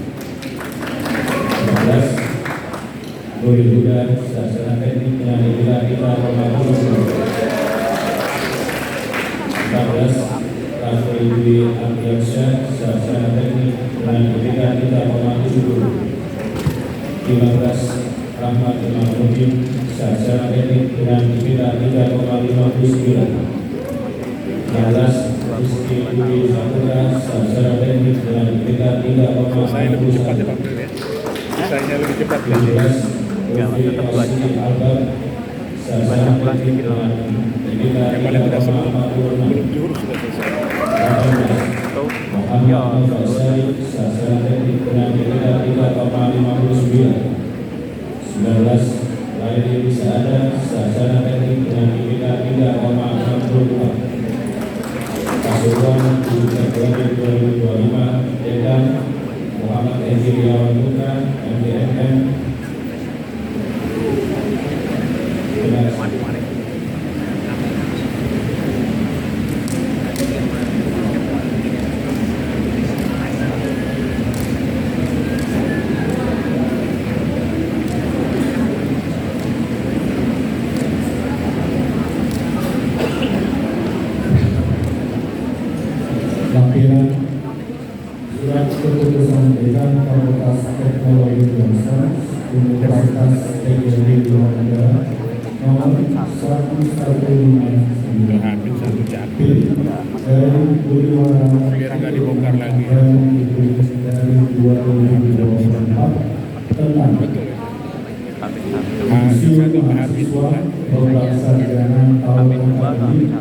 13. Nuri Huda Sarjana Teknik dengan IPK 3,70. 14. Raffi Dwi Ardiansyah Sarjana Teknik dengan IPK 3,70. 15. Rahmat Imamuddin Sarjana Teknik dengan IPK 3,59. 16. Rizky Dwi Saputra Sarjana Teknik dengan IPK 3,51. Saya lebih cepat ya. 17. Ruffi Albar Sarjana Teknik dengan IPK 3,46. 18. Muhammad Muhammad Nova Syarif, sarjana teknik dengan IPK 3,59. 19. Laili Saada, sarjana teknik dengan IPK 3,64. Pasuruan 7 Februari 2025. Dekan Muhammad Edi Riawan Putra, MDMM. Terima kasih. Lampiran Surat Keputusan Dekan Fakultas Teknologi dan Sains Universitas PGRI Negara nomor 1159 Hampir satu jam. dari Budiwara Biar nggak dibongkar lagi. dari 2024 tentang Mahasiswa itu habis mahasiswa program sarjana tahun akademik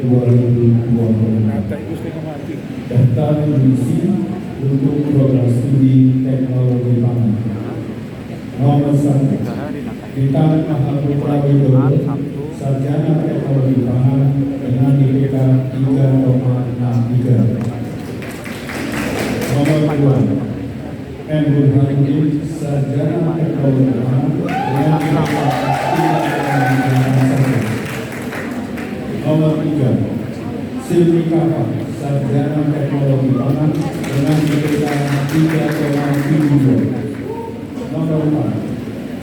2023-2024. kata itu setengah mati. Daftar mengisi untuk program studi teknologi pangan. Nomor 1, Bintang Mahaputra Widodo, sarjana teknologi pangan dengan IPK 3,63. Nomor 2, M. Burhanuddin, sarjana teknologi pangan dengan IPK 3,51. Nomor 3, Silmi Kapal, sarjana teknologi pangan dengan IPK 3,72. Nomor 4,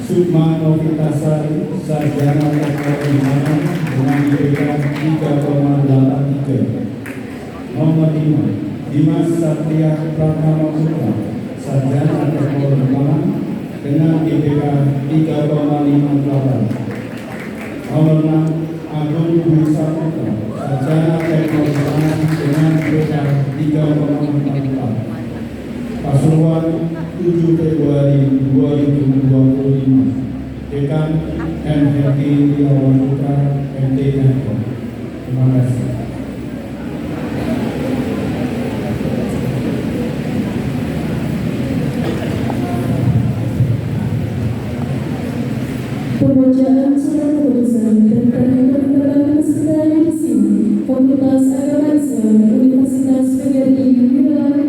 Sukma Novitasari, sarjana teknologi pangan dengan IPK 3,83. Nomor 5, Dimas Satria Pratama Putra, sarjana teknologi pangan dengan IPK 3,58. Nomor 6, Agung Dwi Saputra, sarjana teknologi pangan dengan IPK 3,44. Pasuruan 7 Februari 2025. Dekan M. Hedi Irawan Putra, MT Menko. Terima kasih. Pembacaan surat keputusan tentang penerapan sekretariat di sini Fakultas Agama Islam Universitas PGRI Negara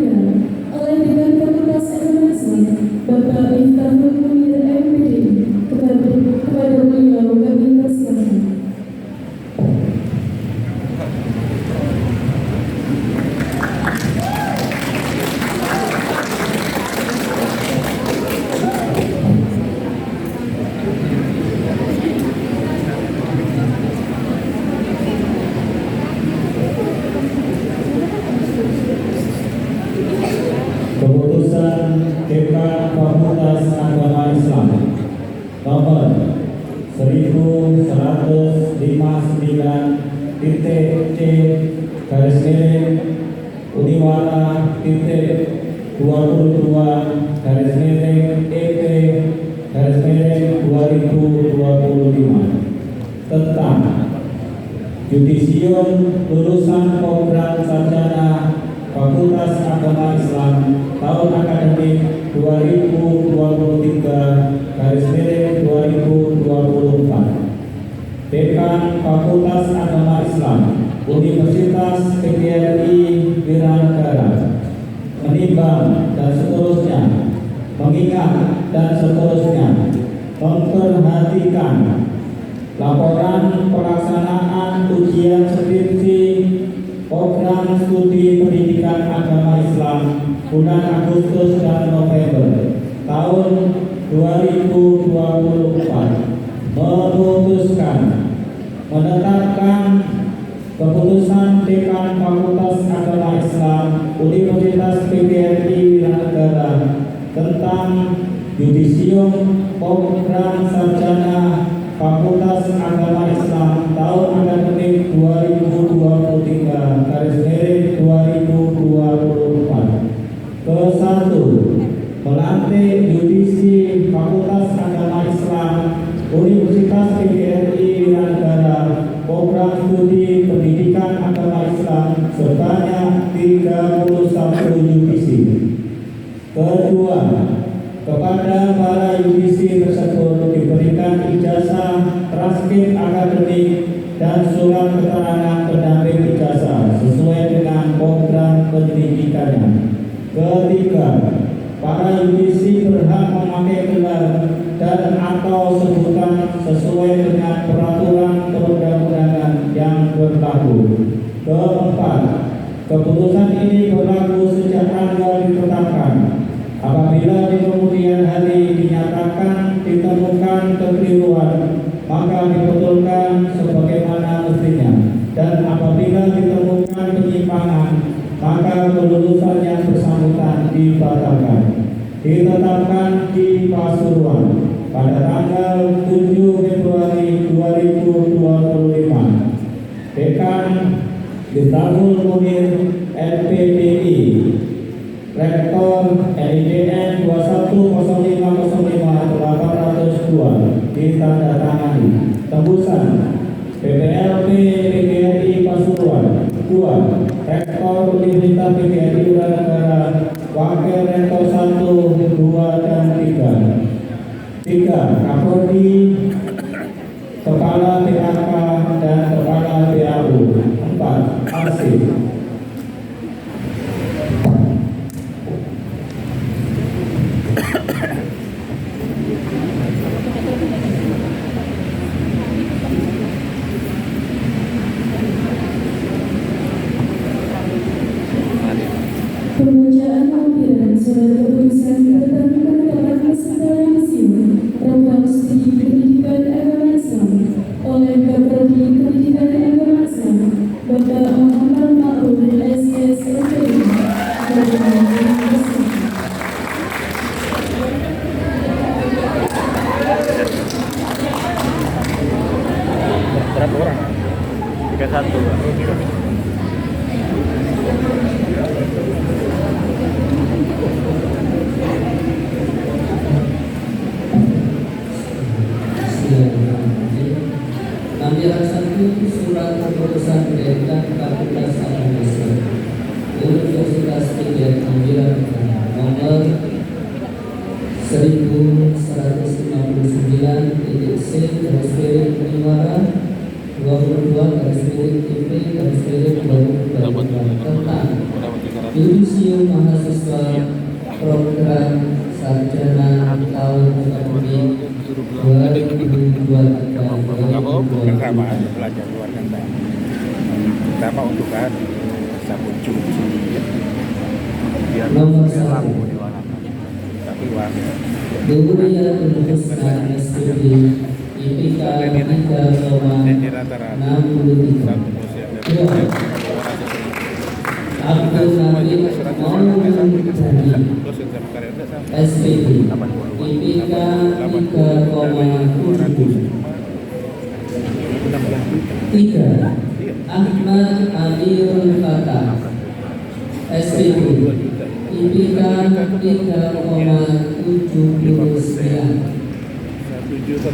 oleh Dekan Fakultas Agama Islam Bapak Miftahul Munir MPD kepada beliau kami persilakan. Keputusan Dekan Fakultas Agama Islam nomor 11-5/C/22/EP/2025 tentang Yudisium lulusan program sarjana Fakultas Agama Islam tahun akademik 2023-2024. Dekan Fakultas Agama Islam Universitas PGRI Wiranegara menimbang dan seterusnya, mengingat dan seterusnya, memperhatikan laporan pelaksanaan ujian skripsi program studi pendidikan agama Islam bulan Agustus dan November tahun 2024 memutuskan menetapkan keputusan Dekan Fakultas Agama Islam Universitas PGRI Wiranegara tentang Yudisium program sarjana Fakultas Agama Islam tahun akademik 2023-2024. Ke-1, melantik yudisi Fakultas Agama Islam Universitas PGRI Wiranegara program studi pendidikan agama Islam sebanyak 31 yudisi. Kedua, kepada para yudisi tersebut diberikan ijazah transkrip akademik dan surat keterangan pendamping ijazah sesuai dengan program pendidikannya. Ketiga, para yudisi berhak memakai gelar dan atau sebutan sesuai dengan peraturan perundang-undangan yang berlaku. Keempat, keputusan ini berlaku sejak tanggal ditetapkan. Apabila di kemudian hari dinyatakan ditemukan kekeliruan, maka dibetulkan sebagaimana mestinya. Dan apabila ditemukan penyimpangan, maka kelulusan yang bersangkutan dibatalkan. Ditetapkan di Pasuruan pada tanggal 7 Februari 2025. Dekan Miftahul Munir LPDI, Rektor LIDN 210505-802 ditandatangani. Tembusan PPLP PGRI Pasuruan. 2. Rektor Universitas PGRI Ulanegara, Wakil Rektor 1, 2, dan 3. 3. Kapolri, Kepala PHK dan Kepala PAU. 4. Arsip. Pembacaan lampiran surat keputusan tentang penetapan peserta museum program studi pendidikan agama Islam oleh Kapolri Pendidikan Agama Islam Bapak Muhammad Ma'ruf SS LPD. Berapa orang? 31. Lampiran 1 Surat Keputusan Pendidikan Fakultas Agama Islam Universitas PGRI Lampiran nomor 1159.C/Muara 22/IP/2024 tentang Yudisium Mahasiswa Program Sarjana tahun akademik 2023. Sama belajar luar kan pertama untuk kan sabun cuci biar Nomor lampu 1 di mana tapi uang Durian Universitas SPB IPK 3,63. Abdul Nabil Maulud Jani SPB IPK 3,7. 3. Ahmad Amirul Fatah SPB IPK 3,79. 4.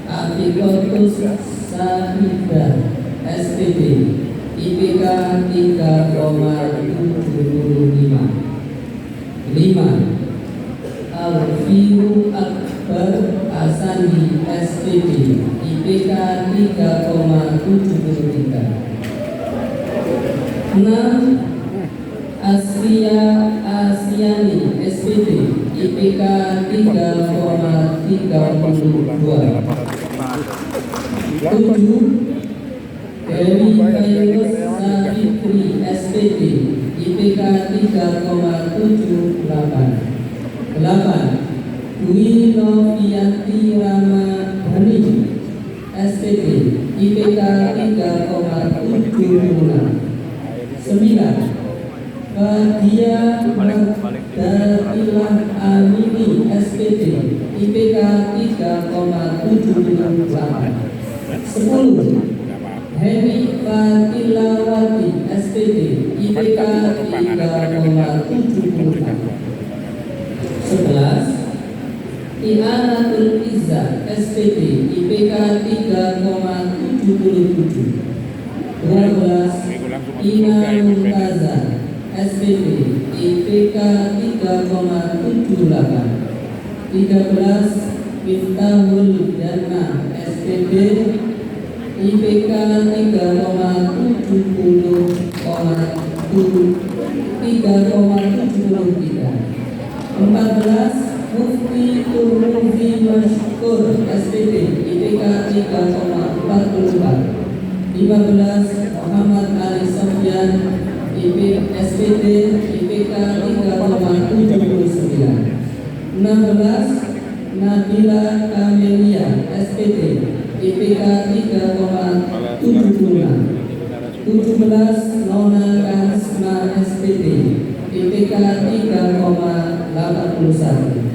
Atikotus Sahidah SPB IPK 3,75. 5. Alfiu Akbar Asani SPB IPK 3,73. 6. Asria Asiani SPB IPK 3,32. 7. Dewi Kairus Safitri SPB IPK 3,78. 8. Dwi Novianti Ramadhani SPB IPK 3,76. 9. Fadia Magdalilah Amini SPB IPK 3,78. 10. Heni Fatilawati SPB IPK 3,74. 11. Ianatul Izzah SPB IPK 3,77. 12. Ina Mumtazah SPP IPK 3,78. 13 Miftahul Jannah SPP IPK 3,73. 14 Mufti Turmuzi Mashkur SPP IPK 3,44. 15 Muhammad Ali Sofyan SPT IPK 3,79. 16 Nabila Kamelia SPT IPK 3,76. 17 Nona Karisma SPT IPK 3,81.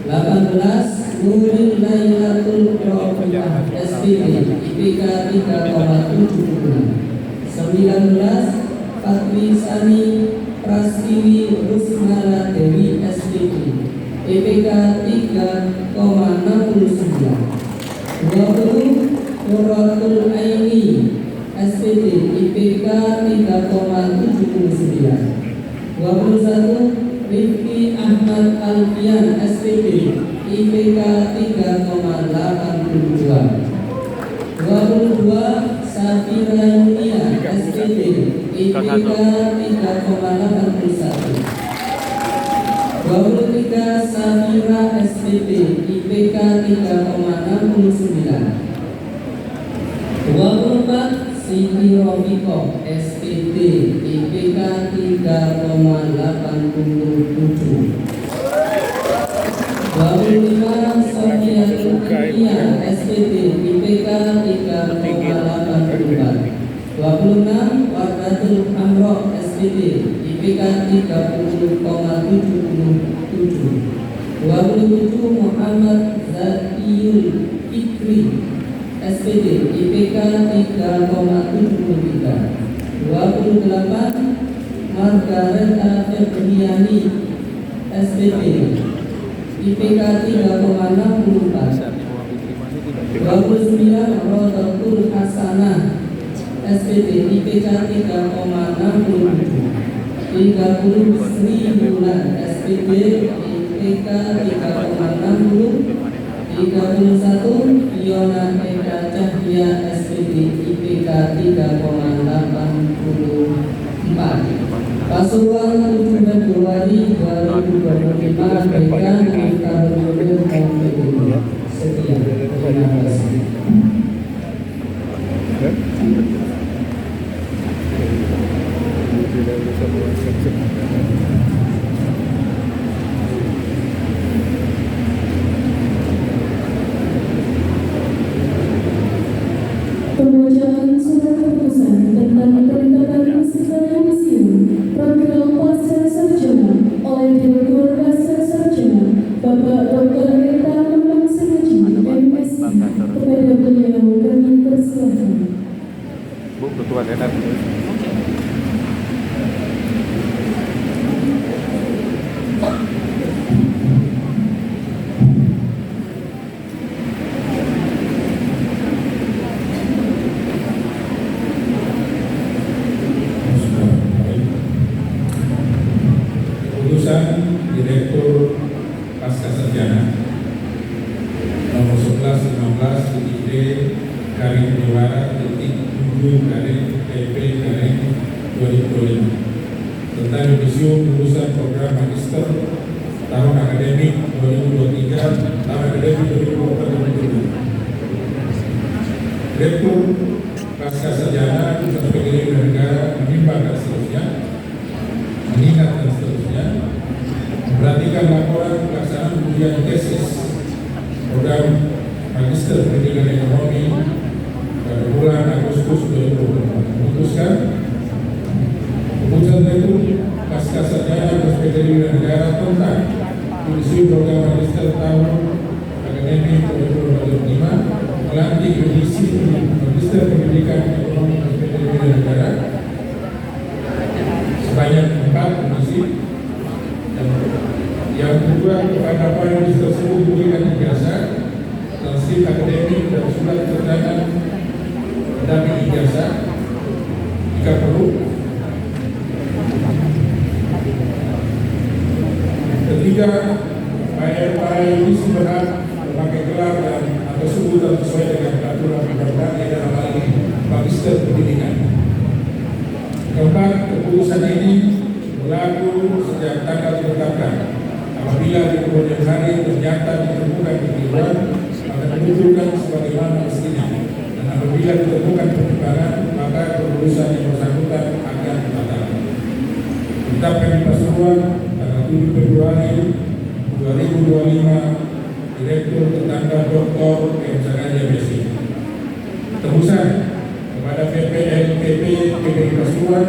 18 Nuril Lailatul Qur'an SPT IPK 3,76. 19 Fatwi Sani Prastiwi Rusmala Dewi SPT IPK 3,69. 20 Nuratul Aini SPT IPK 3,79. 21 Rifki Ahmad Alfian SPT IPK 3,82. 22 Safira Yunia SPT IPK 3,81. 23 Safira SPT IPK 3,69. 24 Siti Robiko SPT IPK 3,87. 25 Sofiatul Dunia SPT IPK 3,84. 26 Wardatul Amroh SPT IPK 30,77. 27 Muhammad Zakiyul Fikri SPT IPK 3,73. 28 Margareta Febriani SPT IPK 3,64. 29 Rodatul Hasanah SPT IPK 3,67. 30 Sri Bulan SPT IPK 3,60. 31 Fiona Eka Cahya SPT IPK 3,84. Pasuruan 7 Februari 2025 Dekan Tahun Gubernur Sekian. Terima kasih. Pembacaan surat keputusan tentang peningkatan kesetaraan museum program pasca sarjana oleh Direktur Pasca Sarjana Bapak Dr. Rita Bambang Sengaji MSc. Kepada beliau kami persilakan. Bu, ketua Senat. Keputusan Direktur Pasca Sarjana nomor 11/15 DID garing Penyelara titik 7 garing PP garing 2025 tentang revisi lulusan program magister tahun akademik 2023 tahun akademik 2024-2025. Direktur Pasca Sarjana Pusat Pengiriman Negara menimbang dan seterusnya, mengingat dan seterusnya, memperhatikan laporan pelaksanaan ujian tesis program Magister Pendidikan Ekonomi pada bulan Agustus 2024. Memutuskan keputusan Direktur Pasca Sarjana Pusat Pengiriman Negara tentang revisi program Magister tahun akademik 2025 melantik revisi Magister Pendidikan Ekonomi Pusat Pengiriman Negara sebanyak 4 komisi. Yang kedua, kepada para universitas tersebut diberikan ijazah, transkrip akademik dan surat keterangan pendamping ijazah. jika perlu. Ketiga, para yudisi berhak memakai gelar dan atau sebutan sesuai dengan peraturan perundang-undangan dalam hal ini Magister Pendidikan. Keempat, keputusan ini berlaku sejak tanggal ditetapkan. Apabila di kemudian hari ternyata ditemukan kekeliruan, akan menunjukkan sebagaimana mestinya. Dan apabila ditemukan pertimbangan, maka keputusan yang bersangkutan akan dibatalkan. Ditetapkan di Pasuruan tanggal 7 Februari 2025, Direktur Tetangga Dr. M. Sanaja Besi. Tebusan kepada PPLPP PPI Pasuruan,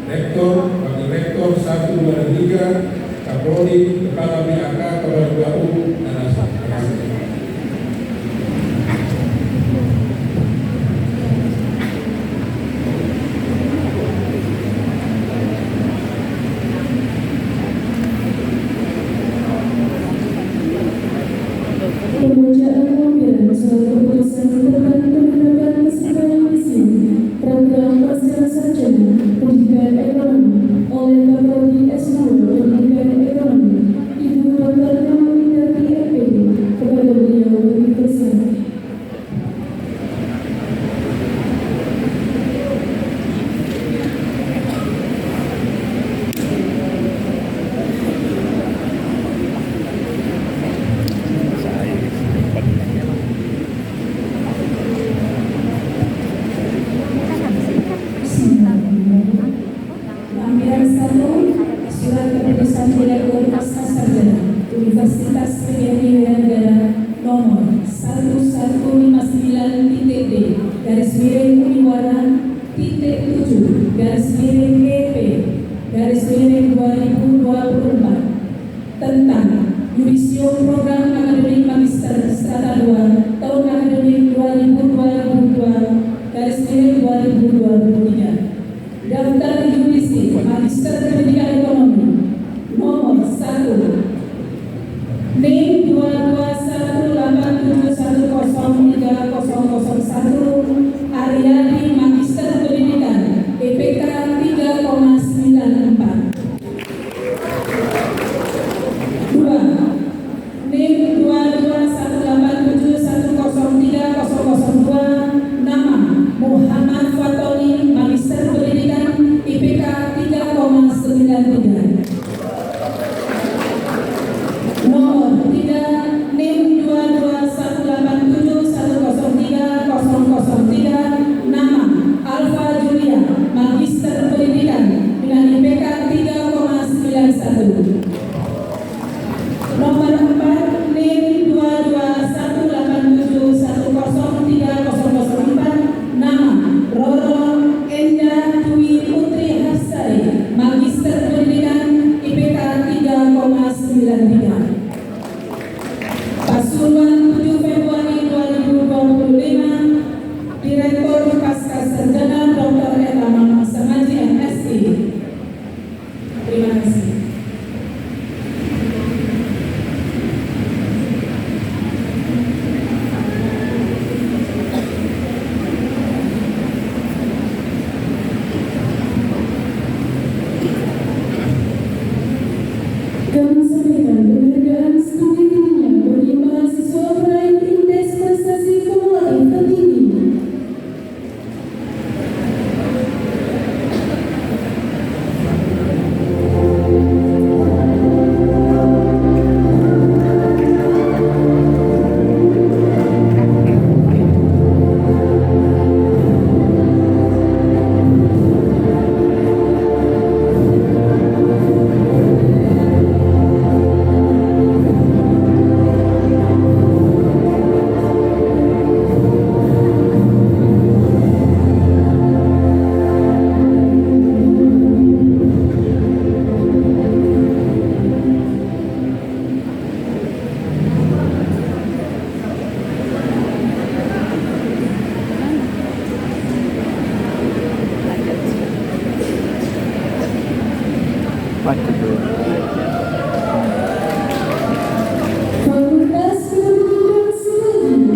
Rektor, Wakil Rektor 1, 2, dan 3, Kapolri, Kepala BAK, Kepala 2U, dan Asal. Pembacaan lampiran surat keputusan tentang penetapan keseimbangan misi program pasca sarjana pendidikan ekonomi oleh Kapolri S2 Pendidikan Ekonomi Ibu Dr. Namindarti MPD kepada beliau bagi pesan. Lampiran 1, surat keputusan Direktur Pasca Sarjana Universitas Pendidikan Negara nomor 1159.D Uniwara /EP/2024 tentang Yudisium Program Akademik Magister Strata 2 tahun akademik 2022/2023. Daftar Yudisi Magister Pendidikan Ekonomi nomor 1 NIM 221871030001 Aryadi Magister Pendidikan IPK 3,94. 2 NIM 221871030002 nama Muhammad Fatoni Magister Pendidikan IPK 3,93. Nomor 3 NIM 221871030003 nama Alfa Julia Magister Pendidikan dengan IPK 3,91. Nomor 4 NIM 221871030004 nama Roro Enda Dwi Putri Hasari Magister Pendidikan IPK 3,93. Pasuruan 7 Februari 2025, Direktur Pasca Sarjana Dr. Erlangga Samaji MSI. Terima kasih. Kami sampaikan penghargaan studi tingginya bagi mahasiswa peraih indeks prestasi kumulatif tertinggi. Fakultas Pendidikan Psikologi.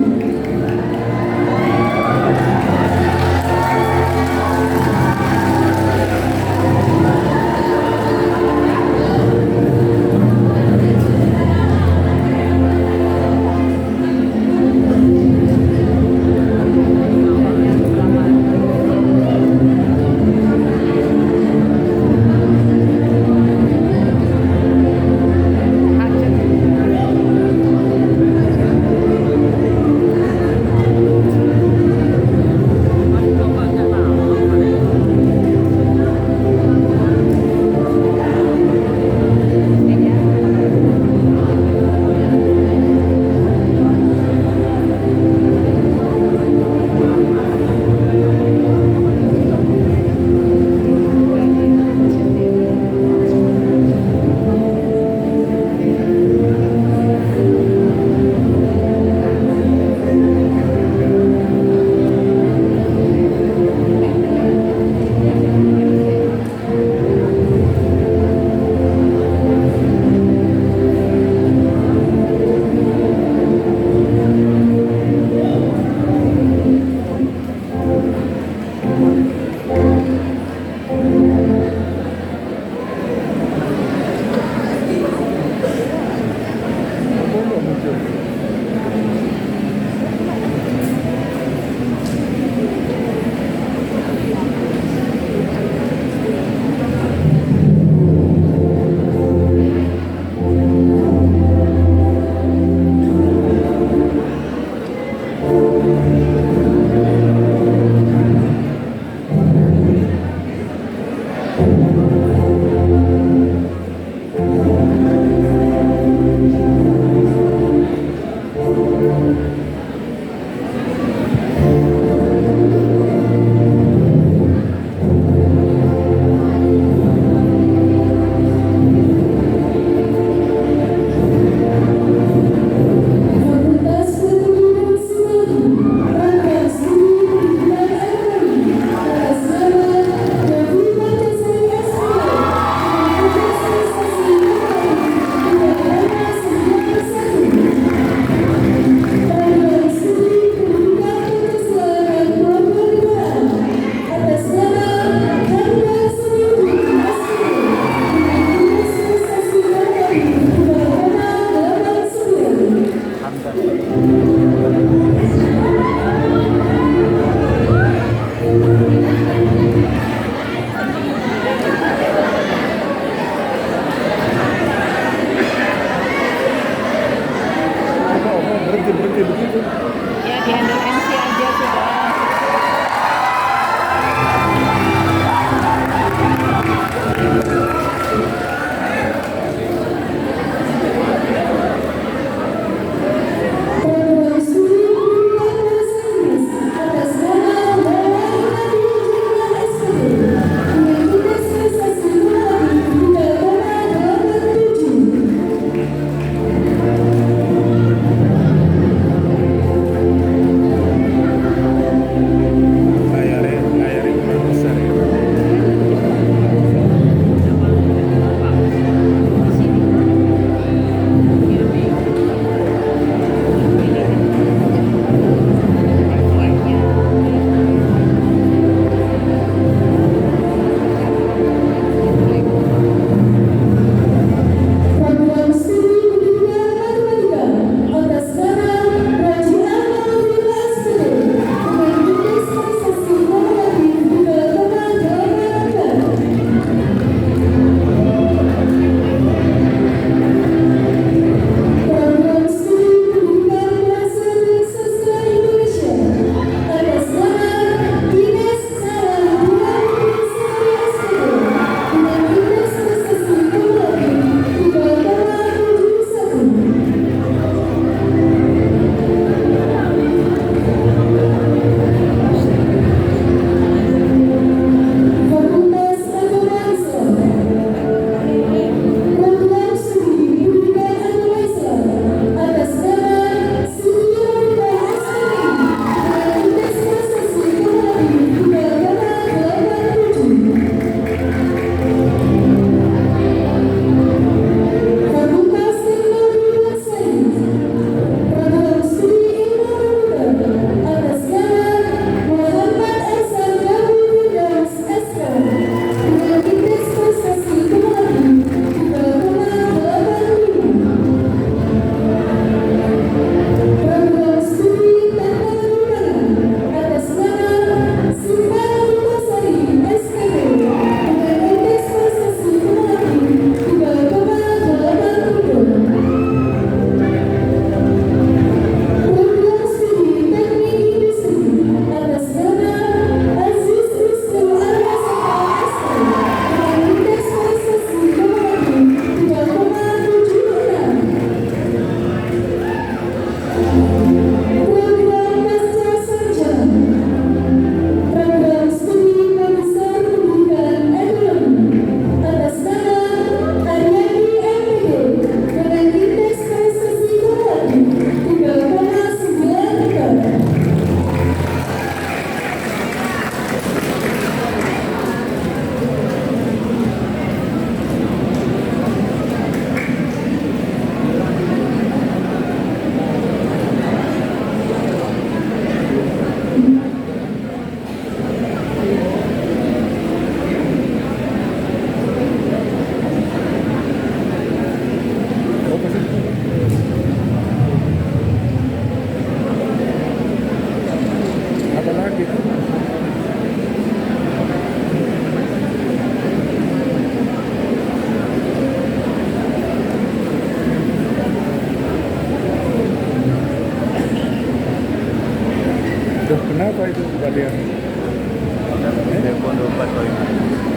dia.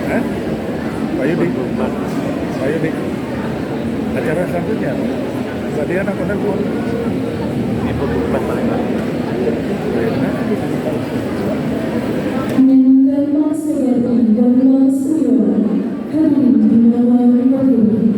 Hah? Pak Yudi. Pak Yudi. Acara selanjutnya apa? Pak Diana telepon. Mengenai Mas Sugiyarti dan Mas Sugiyarti hadir di bawah podium.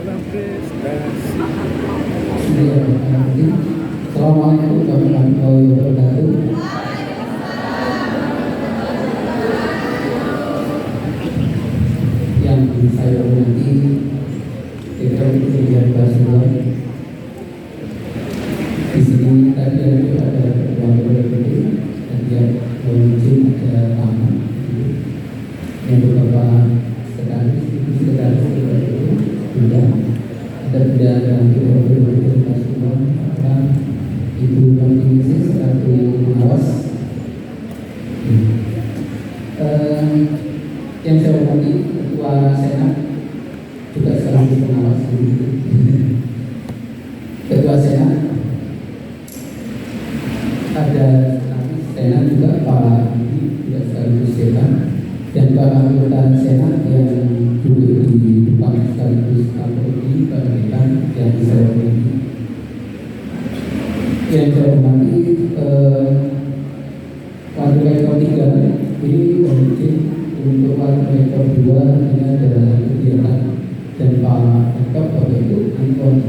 Assalamualaikum warahmatullahi wabarakatuh. Yang saya hormati Direktur Kementerian Pasuruan. Di sini tadi ada Ketua BPD dan yang mungkin ada tamu yang beberapa sekretaris sudah ada dan Ketua Pasuruan Ibu Martinisi selaku pengawas. Yang saya hormati Ketua Senat juga selaku pengawas. Ketua Senat ada Senat juga Pak juga sekaligus Senat dan para anggota Senat yang duduk di depan sekaligus Kapolri Pemerintahan yang saya hormati. Yang saya hormati waktu rekor 3 ini mungkin untuk waktu rekor 2 ini ada kegiatan dan Pak Rektor Bapak Ibu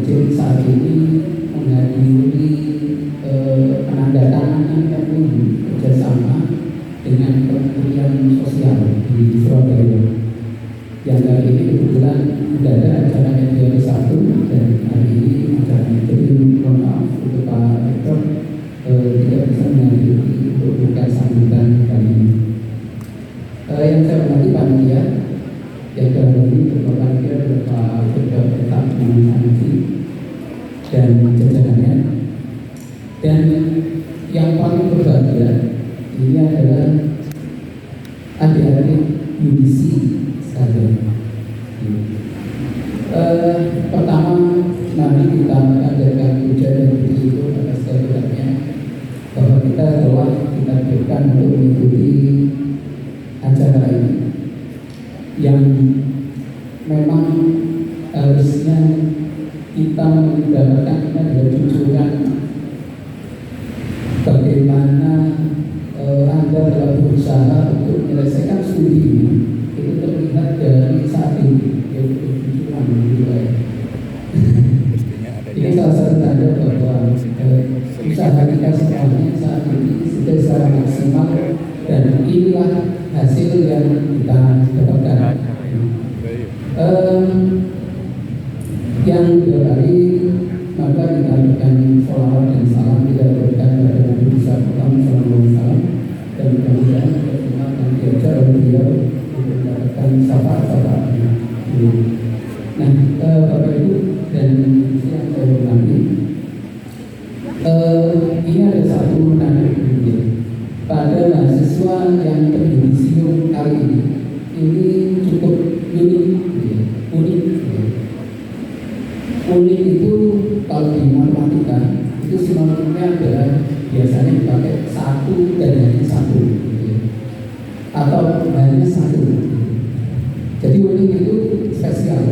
izin saat ini menghadiri penandatanganan MOU kerjasama dengan Kementerian Sosial di Surabaya. Yang hari ini kebetulan sudah ada acara media 1 dan hari ini acara media mohon maaf untuk Pak Rektor tidak bisa menghadiri untuk bukan sambutan kali ini. Yang saya hormati panitia yang dalam ini beberapa panitia adalah Pak Ketua Petak Mangi dan jajarannya. Dan yang paling berbahagia ini adalah adik-adik UDC sekalian. Pertama nanti kita mengadakan ujian dan uji itu atas kebenarannya bahwa kita telah kita berikan untuk mengikuti acara ini yang memang harusnya kita menggambarkan kita adalah tujuan bagaimana Anda telah berusaha untuk menyelesaikan studi ini. Itu terlihat dari saat ini yaitu tujuan ini salah satu tanda bahwa usaha kita semuanya saat ini sudah secara maksimal dan inilah hasil yang kita dapatkan. Yang berkali maka kita berikan sholawat dan salam kita berikan kepada Nabi besar Muhammad SAW dan mudah-mudahan kita akan diajar oleh beliau untuk mendapatkan syafaat-syafaatnya. Nah, Bapak Ibu dan yang saya hormati, ini ada satu menarik pada mahasiswa yang terjudisium kali ini cukup unik. Unik itu kalau di matematika itu sinonimnya adalah biasanya dipakai satu dan hanya satu, atau hanya satu. Jadi unik itu spesial,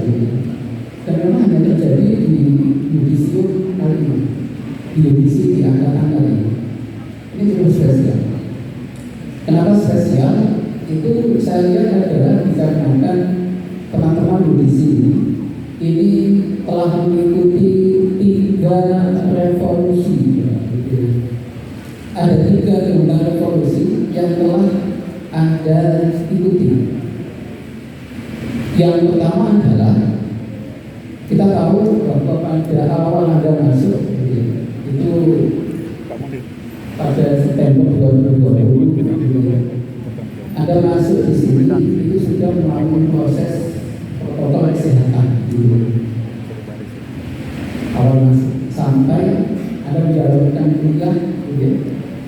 dan memang hanya terjadi di yudisium kali ini, di yudisi di angkatan kali ini. Ini cukup spesial. Kenapa spesial? Itu saya lihat adalah dikarenakan teman-teman yudisi ini telah mengikuti 3 revolusi. Ada 3 gelombang revolusi yang telah Anda ikuti. Yang pertama adalah kita tahu bahwa pada awal Anda masuk itu pada September 2020 Anda masuk di sini itu sudah melalui proses protokol kesehatan awal masuk sampai Anda menjalankan kuliah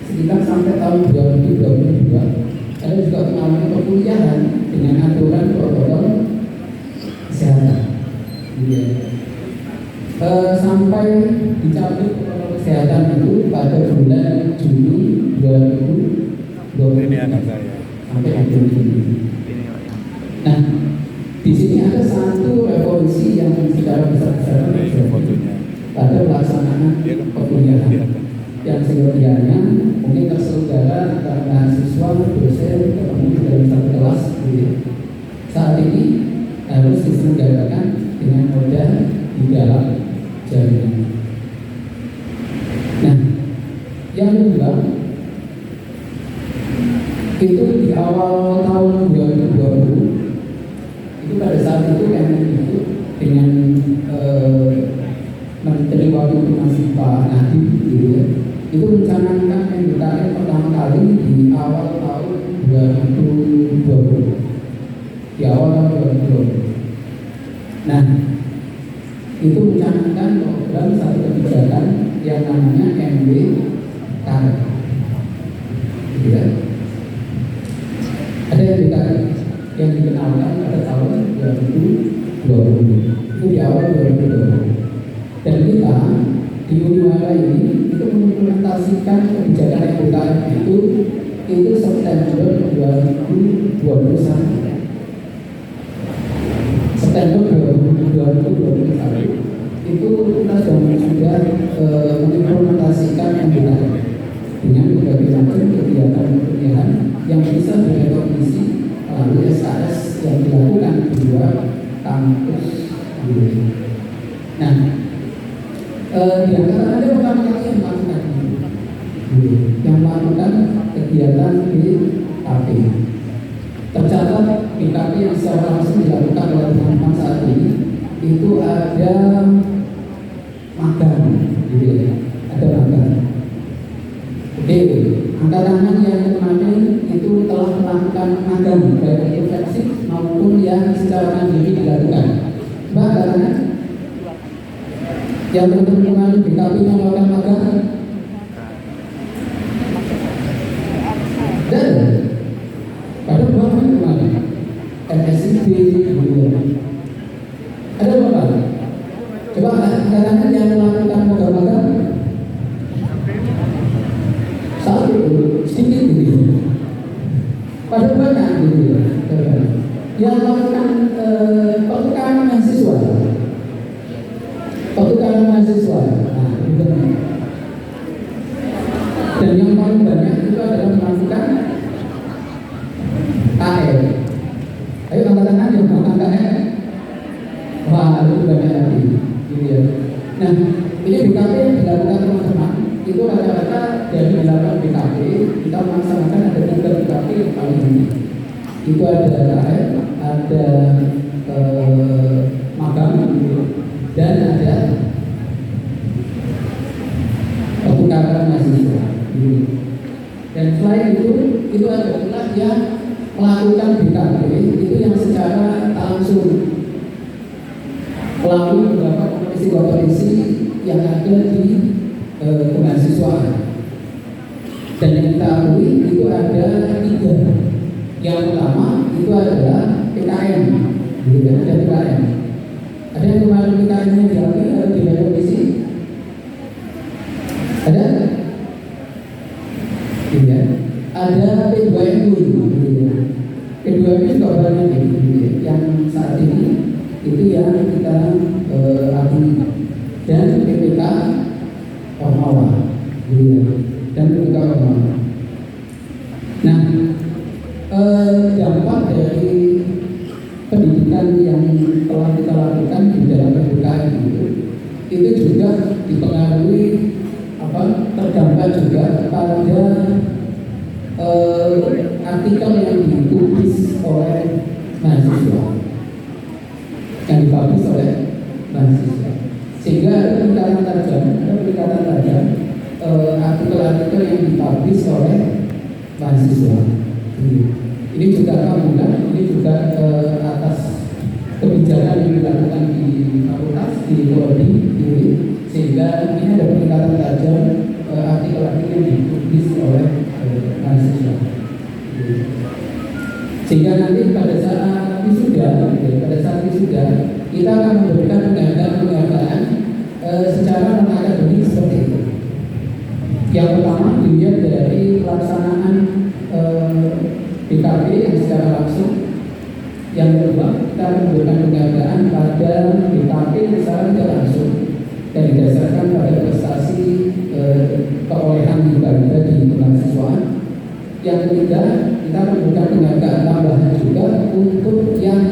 sekitar sampai tahun 2022 Anda juga mengalami perkuliahan dengan aturan protokol kesehatan sampai dicabut protokol kesehatan itu pada bulan Juni 2020. Ini anak saya. Sampai Juni. Nah, di sini ada satu revolusi yang secara besar-besaran pada pelaksanaan perkuliahan yang seyogianya mungkin terselenggara antara mahasiswa, dosen, ketemu dalam satu kelas. Saat ini harus diselenggarakan dengan moda di dalam jaringan. Nah, yang kedua itu di awal tahun 2020 itu pada saat itu Kemendikbud itu dengan Menteri waktu itu masih Pak Nadiem gitu ya, itu mencanangkan MBKM pertama kali di awal tahun 2020, di awal tahun 2020. Nah, itu mencanangkan program satu kebijakan yang namanya MBKM, gitu ya. Ada yang dikenalkan pada tahun 2020, itu di awal 2020. Dan kita di Uniwara ini itu mengimplementasikan kebijakan MBKM itu September 2021. September 2021 itu kita sudah mengimplementasikan MBKM dengan berbagai macam kegiatan yang bisa direkognisi melalui SKS yang dilakukan di luar kampus. Nah, di antara ada pertama kali yang melakukan yang melakukan kegiatan di KP. Tercatat di KP yang secara langsung dilakukan oleh teman-teman saat ini itu ada magang, gitu ya, ada magang. Oke, angkatan yang kemarin itu telah melakukan magang baik intensif maupun yang secara mandiri dilakukan. Mbak angkatannya yang teman-teman di KP yang melakukan magang dan pada bulan kemarin MSIP ada berapa? Coba angkatan yang melakukan magang satu sedikit gitu, pada banyak gitu yang melakukan pertukaran mahasiswa. Nah, itu. Dan yang paling banyak itu adalah melakukan KL. Ayo angkatan aja melakukan KL. Wah, itu banyak lagi, gitu ya. Nah, ini BKP yang dilakukan teman-teman itu rata-rata dari 8 BKP kita melaksanakan ada 3 BKP yang paling ini. Itu ada KL, ada magang, dan ada pertukaran mahasiswa. Dan selain itu ada pula yang melakukan BKP itu yang secara langsung melalui beberapa kompetisi yang ada di kemahasiswaan. Dan yang kita akui itu ada 3. Yang pertama itu adalah PKM, gitu kan? Ada PKM. Ada yang kemarin PKM-nya diakui di kompetisi? Ada? Iya. Ada P2MU, gitu ya. P2MU juga banyak gitu ya. Yang saat ini itu yang kita akui. Dan PPK Ormawa, gitu ya. Dan PPK Ormawa. Nah, dampak dari pendidikan yang telah kita lakukan di dalam PPKM itu juga dipengaruhi terdampak juga pada artikel yang dipublis oleh mahasiswa, yang dipublis oleh mahasiswa, sehingga ada peningkatan tajam artikel-artikel yang dipublis oleh mahasiswa. Ini juga alhamdulillah, ini juga atas kebijakan yang dilakukan di fakultas, di prodi, sehingga ini ada peningkatan tajam artikel-artikel yang dipublis oleh mahasiswa. Sehingga nanti pada saat wisuda kita akan memberikan penghargaan secara non-akademik seperti itu. Yang pertama dilihat dari pelaksanaan BKP yang secara langsung. Yang kedua, kita akan memberikan penghargaan pada BKP yang secara tidak langsung dan didasarkan pada prestasi perolehan juga di kemahasiswaan. Yang ketiga, kita memberikan penghargaan tambahan juga untuk yang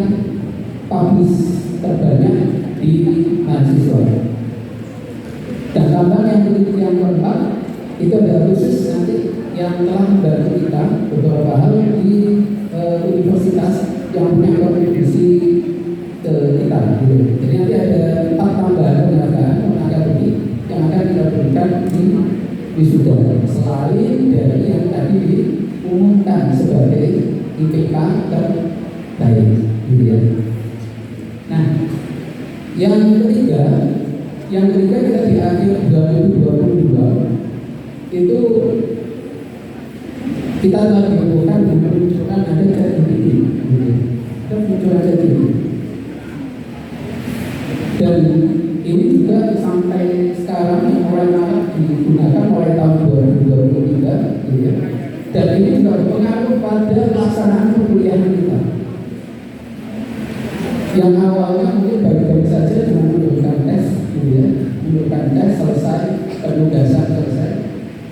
publish terbanyak di mahasiswa. Dan tambahan yang keempat itu ada khusus nanti yang telah membantu kita beberapa hal di universitas yang punya kontribusi ke kita. Jadi nanti ada 4 tambahan penghargaan non-akademik yang akan kita berikan di wisuda selain dari yang tadi diumumkan sebagai IPK terbaik, gitu ya. Nah, yang ketiga kita di akhir 2022 itu kita telah diumumkan memunculkan ada ChatGPT, kita munculkan ChatGPT, dan ini juga sampai sekarang yang mulai marak digunakan mulai tahun 2023, gitu ya. Dan ini juga berpengaruh pada pelaksanaan perkuliahan kita. Yang awalnya mungkin baik-baik saja dengan menunjukkan tes, gitu ya, menunjukkan tes selesai, penugasan selesai.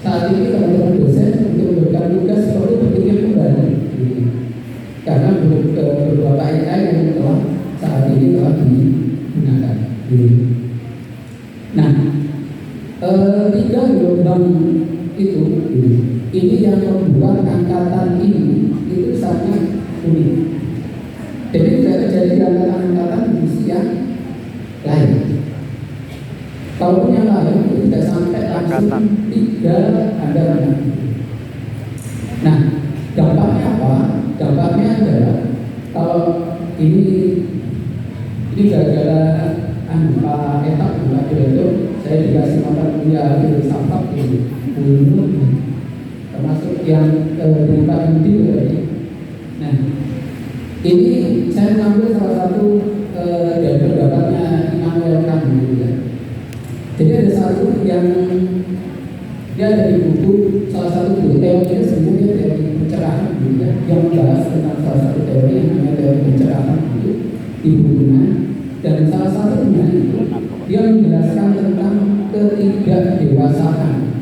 Saat ini teman-teman dosen untuk memberikan tugas perlu berpikir kembali, gitu. Karena beberapa AI yang telah saat ini telah digunakan. Gitu. Nah, 3 gelombang itu, ini yang membuat angkatan ini itu sangat unik. Jadi tidak terjadi di angkatan divisi yang lain. Kalaupun yang lain itu tidak sampai langsung 3 angkatan. Nah, dampaknya apa? Dampaknya adalah kalau ini gara-gara Pak Etak, Pak Direktur, saya dikasih mata kuliah filsafat dulu, termasuk yang dari Pak Yudi tadi. Nah, ini saya mengambil salah satu dari pendapatnya Immanuel Kant, gitu ya. Jadi ada satu yang dia dari buku, salah satu buku teorinya sebenarnya dari pencerahan, gitu ya, yang membahas tentang salah satu teori yang namanya teori pencerahan itu di bukunya. Dan salah satunya itu dia menjelaskan tentang ketidakdewasaan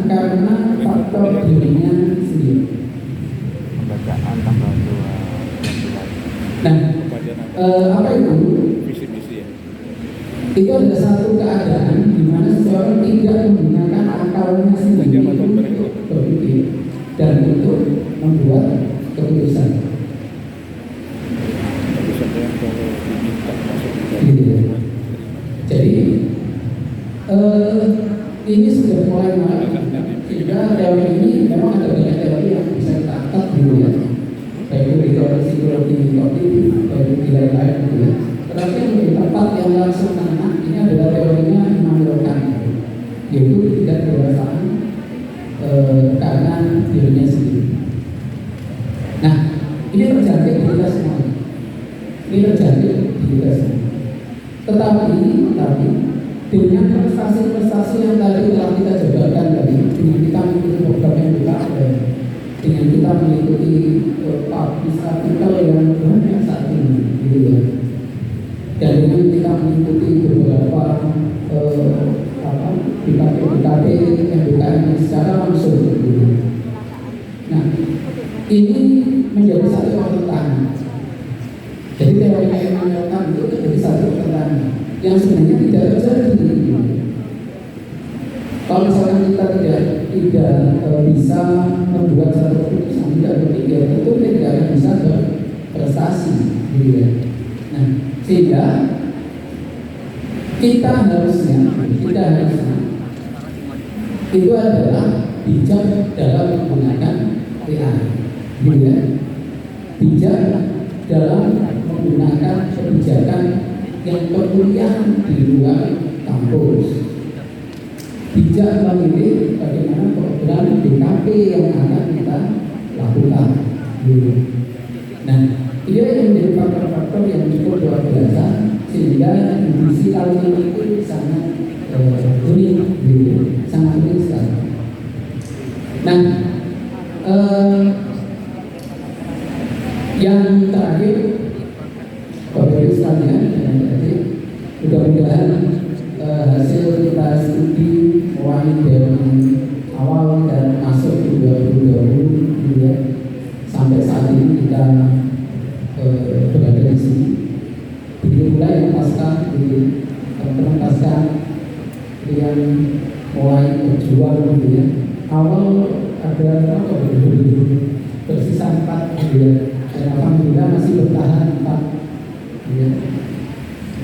karena faktor dirinya sendiri. Pembacaan tanggal 2 Nah, apa itu? visi-misi ya. Itu adalah satu keadaan di mana seseorang tidak menggunakan akalnya sendiri untuk berpikir dan untuk membuat keputusan. Jadi ini sudah mulai sehingga teori ini memang ada banyak teori yang bisa kita angkat dulu ya, baik itu di teori psikologi kognitif, baik itu di lain-lain gitu ya. Tetapi yang lebih tepat yang langsung kena ini adalah teorinya Immanuel Kant, yaitu ketidakdewasaan karena dirinya sendiri. Nah, ini terjangkit di kita semua. Ini terjangkit di kita semua. Tetapi dengan prestasi-prestasi yang tadi telah kita jabarkan tadi, dengan kita mengikuti program yang kita ada, dengan kita mengikuti publish artikel yang banyak saat ini, gitu ya. Dan dengan kita mengikuti beberapa BKP MBKM yang secara langsung, gitu. Nah, ini menjadi satu pertentangan. Jadi teori yang menyatakan itu menjadi satu pertentangan yang sebenarnya tidak terjadi. Kalau misalkan kita tidak bisa membuat satu keputusan, tidak berpikir, itu tidak akan bisa berprestasi, gitu ya. Nah, sehingga kita harusnya itu adalah bijak dalam menggunakan AI, gitu ya. Bijak dalam menggunakan kebijakan yang perkuliahan di luar kampus, bijak memilih bagaimana program BKP yang akan kita lakukan. Nah, ini yang menjadi faktor-faktor yang cukup luar biasa sehingga divisi tahun ini itu sangat unik, sangat unik sekali. Nah, yang terakhir, Bapak Ibu sekalian, mudah-mudahan hasil kita studi mulai dari awal dan masuk di 2020 sampai saat ini kita berada alhamdulillah yang pasca di teman-teman pasca yang mulai berjuang gitu ya. Awal ada apa bersisa 4 gitu ya. Dan alhamdulillah masih bertahan 4 gitu ya.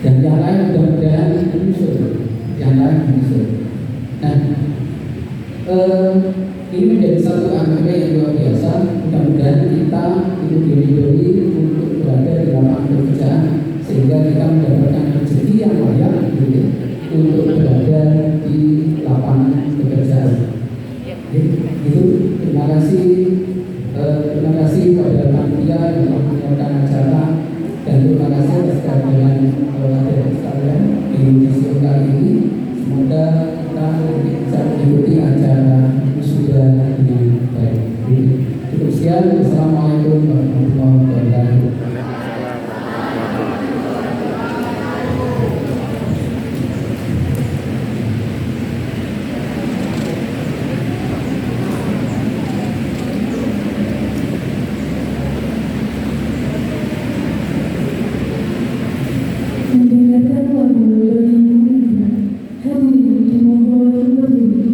Dan yang lain mudah-mudahan menyusul. Yang lain menyusul. Nah, ini menjadi satu anugerah yang luar biasa. Mudah-mudahan kita itu diberi untuk berada di lapangan pekerjaan sehingga kita mendapatkan rezeki yang layak gitu ya, untuk berada di lapangan pekerjaan. Itu terima kasih kepada panitia yang telah menyiapkan acara, dan terima kasih atas kehadiran hadirin sekalian di museum kali ini. Semoga kita bisa mengikuti acara wisuda dengan baik. Cukup sekian. Assalamualaikum warahmatullahi wabarakatuh. Mendengarkan lagu dari Mulia, hadirin dimohon berdiri.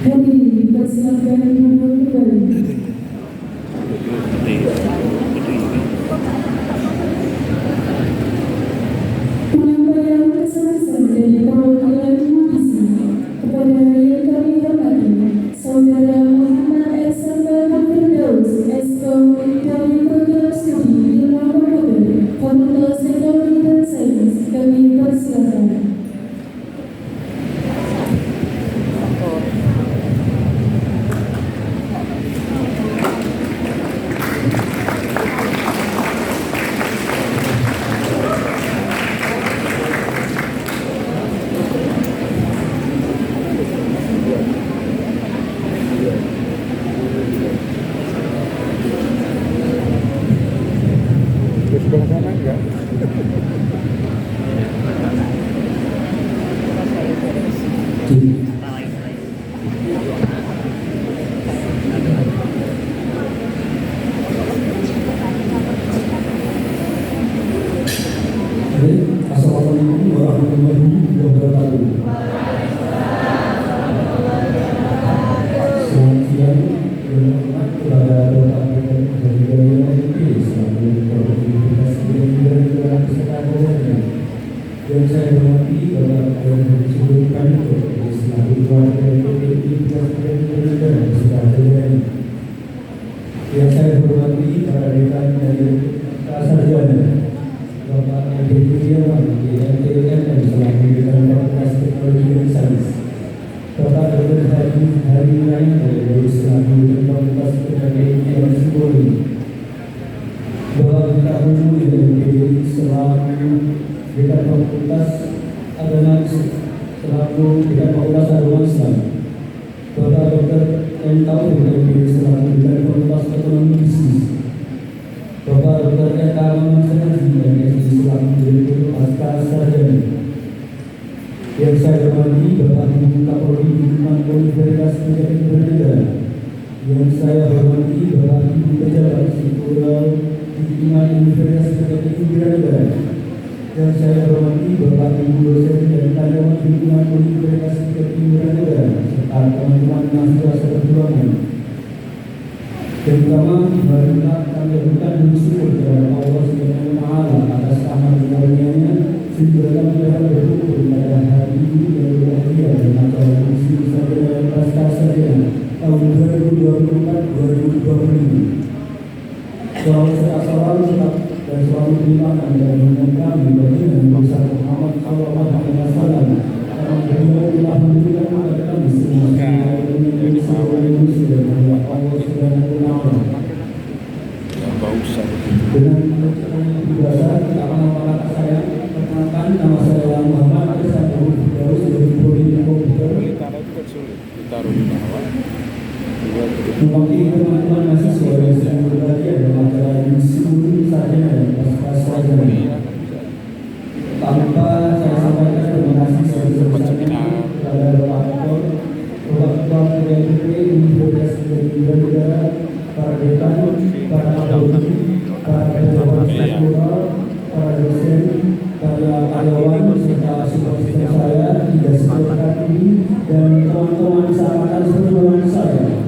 Hadirin dipersilakan duduk kembali. Penyampaian kesan-kesan dari perwakilan Mabisi kepada yang kami hormati Saudara Muhammad Esamba Firdaus, Eskom dari Program Studi Ilmu Komputer Fakultas Teknologi dan Sains, kami persilakan. Di sebelah sana enggak? Assalamualaikum warahmatullahi wabarakatuh. Selamat siang, kepada rekan-rekan dari Daerah selaku Provinsi dan peserta Yang saya hormati Bapak Gubernur Sultan selaku keluarga PPI Negara sudah terjadi. Yang saya hormati para rekan dari Sarjana, Bapak Edi Kurniawan, DNTN dan selaku rekan Fakultas Teknologi dan Sains, Bapak Dr. Hari Raya dari selaku Fakultas Teknologi dan Psikologi, Bapak Dr. dari selaku dekan Fakultas Agama selaku dekan Fakultas Agama Islam, Bapak Dr. M. Taufik dari selaku dekan Fakultas Ekonomi Bisnis, Bapak Dr. Eka Mansanaji dari selaku Direktur Pasca Sarjana. Yang saya hormati Bapak Ibu Kapolri Hikmat Universitas Pendidikan Bernegara. Yang saya hormati Bapak Ibu Pejabat Struktural Hikmat Universitas Pendidikan Bernegara. Yang saya hormati Bapak Ibu dosen dan karyawan Hikmat Universitas Pendidikan Bernegara serta teman-teman mahasiswa seperjuangan. Yang pertama, marilah kami lakukan bersyukur kepada Allah Subhanahu wa Ta'ala atas amal karunia-Nya sehingga kami dapat berkumpul pada hari ini yang berbahagia dan acara misi Sarjana Pasca Sarjana tahun 2024-2025. Selalu serta tetap dan selalu dimakan dan dengan kami baginda Besar Muhammad Sallallahu Alaihi Wasallam karena beliau telah memberikan kepada kami semua dengan seluruh muslim dan Allah Subhanahu wa Ta'ala. Dengan biasa kita akan mengatakan saya perkenalkan nama saya Muhammad Abdul Daus dari Prodi Komputer. Mewakili teman-teman mahasiswa yang sedang berbahagia dalam acara misi sarjana dan pasca sarjana. Tanpa saya sampaikan terima kasih sebesar-besarnya kepada Bapak Rektor, Bapak Ketua PDIP Universitas Pendidikan Negara, para dekan, para alumni, para pejabat struktural, para dosen, para karyawan serta asisten saya, tidak seperti ini dan teman-teman sahabat seperjuangan saya.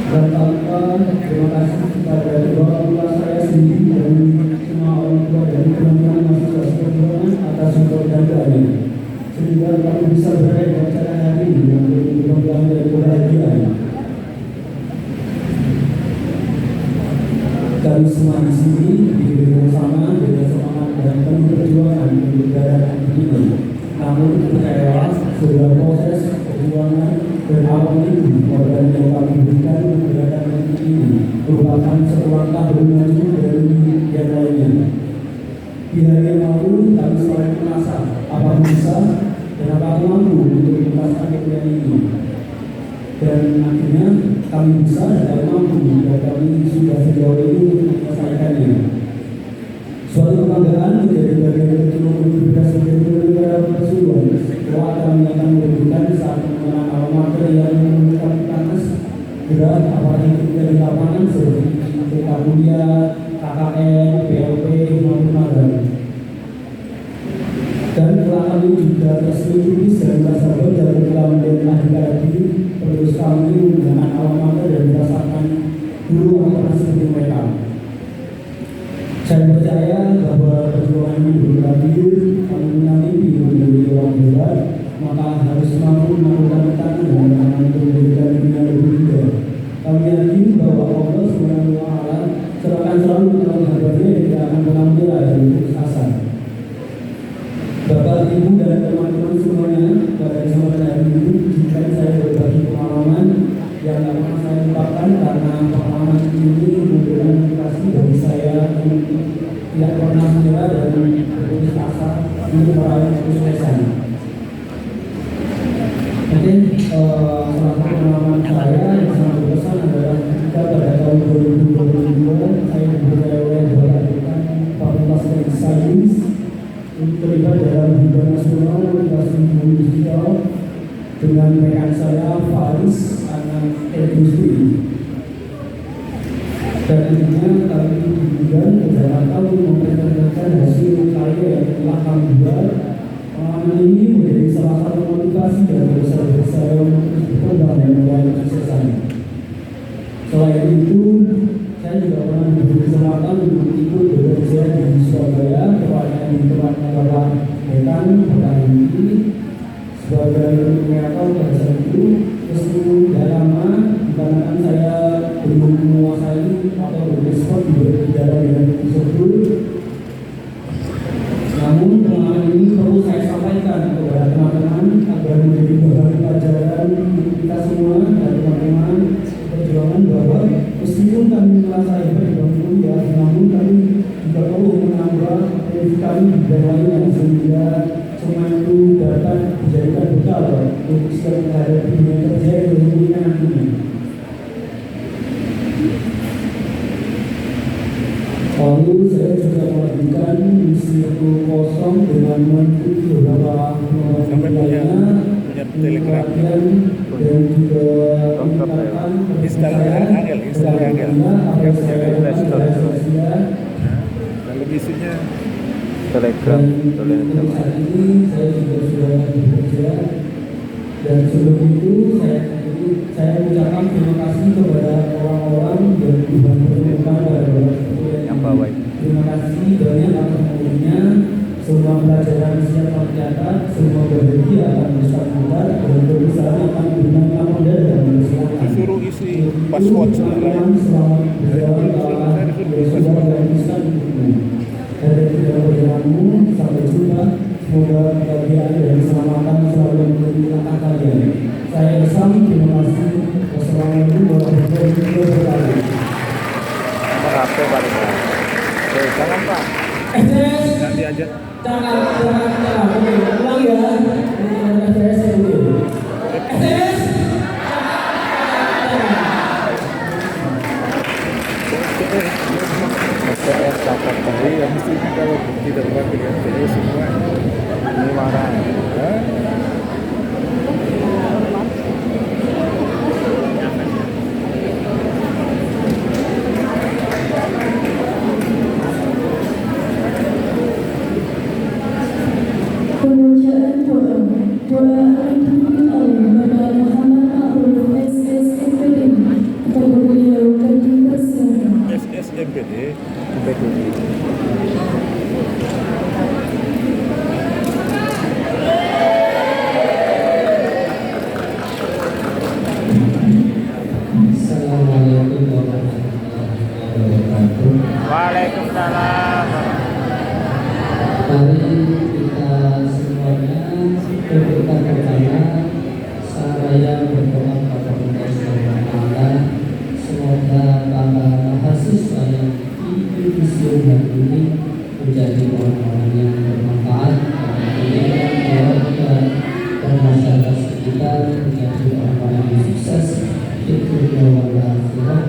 Dan tanpa terima kasih kepada kedua orang tua saya sendiri dan semua orang tua dan teman-teman mahasiswa seperjuangan atas support dan doanya sehingga kami bisa berada di acara hari ini dengan penuh dan kebahagiaan. Kami semua di sini diberi bersama dengan semangat dan penuh perjuangan untuk negara ini. Namun percayalah, sebuah proses perjuangan dan awal itu organ yang kami berikan untuk gerakan ini merupakan satu langkah bermaju dari yang lainnya. Di hari yang lalu kami selalu merasa apa bisa dan apa mampu untuk menuntaskan kekuatan ini. Dan akhirnya kami bisa dan mampu dan kami sudah sejauh ini untuk menyelesaikannya. Suatu kebanggaan menjadi bagian kecil Universitas Pendidikan Negara Pasuruan bahwa kami akan memberikan saat mengenang alma mater yang memberikan atas gerak apalagi ketika di lapangan seperti TK kuliah, KKN, PLP, maupun magang. Dan telah kami juga terselidiki dan merasa bangga dalam dan adik-adik terus kami dengan alma mater dan merasakan dulu yang pernah seperti mereka. Saya percaya bahwa perjuangan ini belum berakhir. Kami punya mimpi menjadi orang hebat, maka harus mampu melakukan tantangan dan tantangan untuk menjadikan dunia lebih indah. Kami yakin bahwa Allah Subhanahu wa Ta'ala akan selalu menolong hamba-Nya yang tidak akan pernah menyerah dan putus asa. Bapak, Ibu, dan teman-teman semuanya, pada kesempatan hari ini, izinkan saya berbagi pengalaman yang tak pernah saya lupakan karena pengalaman ini memberikan motivasi bagi saya untuk tidak pernah menyerah dan berputus asa untuk meraih kesuksesan. Oke, salah satu pengalaman saya yang sangat berkesan adalah ketika pada tahun 2022 saya dipercaya oleh Bapak Dekan Fakultas Teknik Sains untuk terlibat dalam himpunan nasional motivasi digital dengan rekan saya Faris anak industri. Dan akhirnya kami dibutuhkan beberapa tahun memperkenalkan hasil karya yang telah kami buat. Pengalaman ini menjadi salah satu motivasi dan terbesar bagi saya untuk berkembang dan meraih kesuksesan. Selain itu, saya juga pernah diberi kesempatan untuk ikut bekerja di Surabaya kepada dan tempatnya Bapak Dekan, Bapak Indi, sebagai koordinator pada saat itu, meskipun tidak lama, dikarenakan saya belum menguasai atau berespon di dalam bidang tersebut. Namun pengalaman ini perlu saya sampaikan kepada teman-teman agar menjadi bahan pelajaran kita semua dan teman-teman perjuangan bahwa meskipun kami merasa hebat di bidang kuliah, namun kami juga perlu menambah pendidikan di bidang lainnya sehingga semua itu dapat dijadikan bekal untuk siap menghadapi dunia kerja yang sesungguhnya nantinya. Lalu saya juga melanjutkan misi itu kosong dengan mengikuti beberapa lainnya, pelatihan dan juga meningkatkan Kalau isinya Telegram, saat ini saya juga sudah bekerja dan sebelum itu saya ucapkan terima kasih kepada orang-orang yang Tuhan pertemukan pada yang bawah ini. Terima kasih banyak atas umurnya. Semua pelajaran siap tercatat, semua berhenti akan bersambungkan dan berusaha akan diberikan kapolda dan bersilakan. Disuruh isi password segala. Selamat berjalan dalam bersuara dan bisa untukmu. Dari tidak berjalanmu, sampai jumpa. Semoga kebahagiaan dan keselamatan selalu menjadi langkah kalian. Saya Isam, terima kasih. Wassalamualaikum warahmatullahi wabarakatuh. HP paling. Jangan Pak. Nanti aja. Jangan. Ulang ya. FS dulu. FS. FS catat tadi yang mesti kalau tidak pakai FS semua ini marah. Pembacaan doa akan dipimpin oleh Bapak Muhammad Ma'ruf SSMPD. Kepada beliau kami persilakan. SSMPD Assalamualaikum warahmatullahi wabarakatuh. Waalaikumsalam. Mari kita semuanya berdoa bersama saraya berdoa kepada Allah Subhanahu wa Ta'ala. Semoga para mahasiswa yang di museum hari ini menjadi orang-orang yang bermanfaat bagi pendidikan, keluarga, dan masyarakat sekitar, menjadi orang-orang yang sukses di dunia wal akhirat,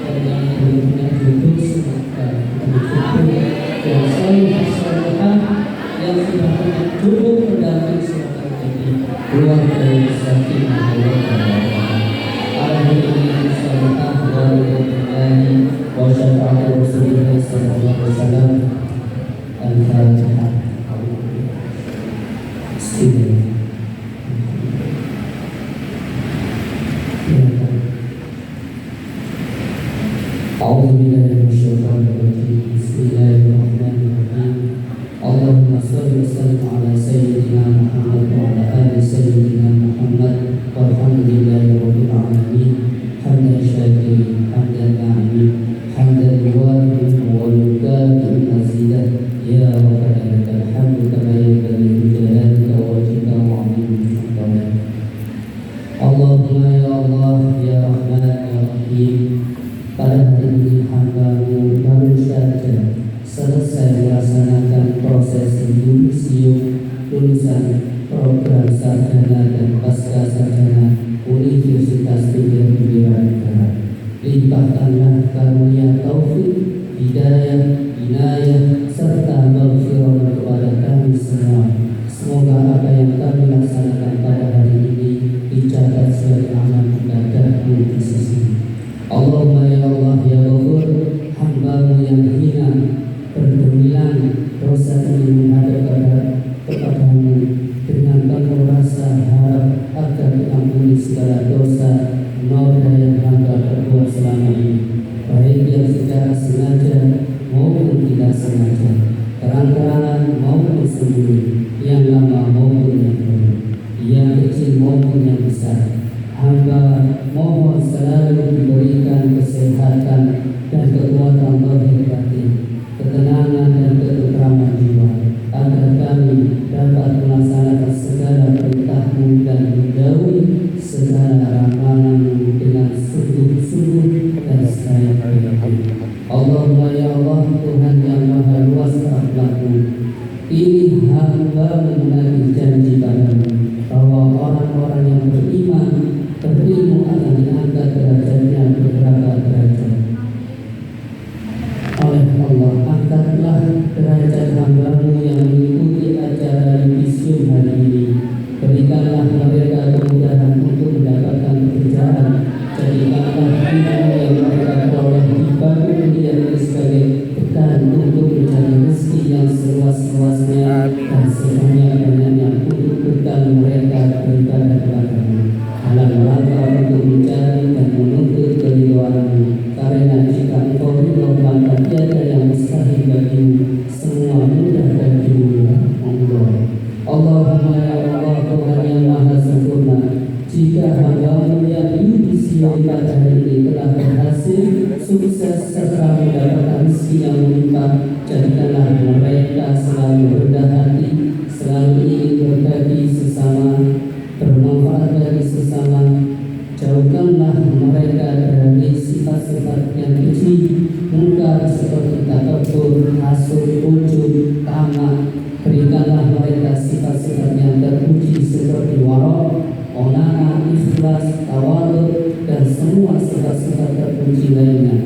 dan yang berikutnya duduk semoga bersyukur dan salihah yang sudah punya jodoh pendamping semoga menjadi keluarga yang sakinah dan wabarakatuh. Alhamdulillah salihah walillahi wa syafa'atu rasulillah sallallahu alaihi wasallam. Al-Fatihah. Bismillahirrahmanirrahim. Allahumma shalli wa sallim ala sayyidina Muhammad wa ala ali sayyidina Muhammad walhamdulillahi rabbil alamin. Hamdan syakirin, hamdan na'imin, hamdan liwa'in wa lukatin azidah. Ya Rabbana lakal hamdu kama yanbaghi li jalalika wa wajhika wa 'azimi sultanik. Allahumma ya Allah, ya Rahman, ya Rahim. Pada hari ini hamba-Mu baru saja selesai melaksanakan proses yudisium lulusan program sarjana dan pasca sarjana Universitas Pilihan Bela Negara. Limpahkanlah karunia taufik, hidayah, inayah, serta maghfirah kepada kami semua. Semoga apa yang kami laksanakan pada hari ini dicatat sebagai amal ibadah-Mu di sisi. Allahumma ya Allah ya Ghafur, hamba-Mu yang hina bergemilang dosa ini menghadap kepada-Mu dengan penuh rasa harap agar diampuni segala dosa noda yang hamba perbuat selama ini, baik yang secara sengaja maupun tidak sengaja. kami dapat melaksanakan segala perintah-Mu dan menjauhi segala larangan-Mu dengan sungguh-sungguh dan sebaik-baiknya. Allahumma ya Allah, Tuhan yang maha luas rahmat-Mu, ini hamba menagih janji padamu bahwa orang-orang yang beriman berilmu akan diangkat derajatnya beberapa derajat. Oleh Allah, angkatlah derajat hamba-Mu yang mengikuti acara yudisium hari ini. Berikanlah mereka kemudahan untuk mendapatkan pekerjaan. Jadikanlah ilmu yang mereka peroleh di bangku kuliah ini sebagai bekal untuk mencari rezeki yang seluas-luasnya dan sebanyak-banyaknya untuk bekal mereka beribadah kepada-Mu. Dalam rangka untuk mencari dan menuntut keridhaan-Mu, karena jika Engkau ridho maka tiada yang mustahil bagi-Mu, semua mudah bagi-Mu ya Allah. Allahumma ya Allah, Tuhan yang maha sempurna, jika hamba-Mu yang yudisium pada hari ini telah berhasil sukses serta mendapatkan rezeki yang melimpah, jadikanlah mereka selalu rendah hati, selalu ingin berbagi sesama, bermanfaat bagi sesama. Jauhkanlah mereka dari sifat-sifat yang keji, mungkar seperti takabur, hasud, ujub, tamak. Berikanlah mereka sifat-sifat yang terpuji seperti warok, qanaah, ikhlas, tawadhu, dan semua sifat-sifat terpuji lainnya.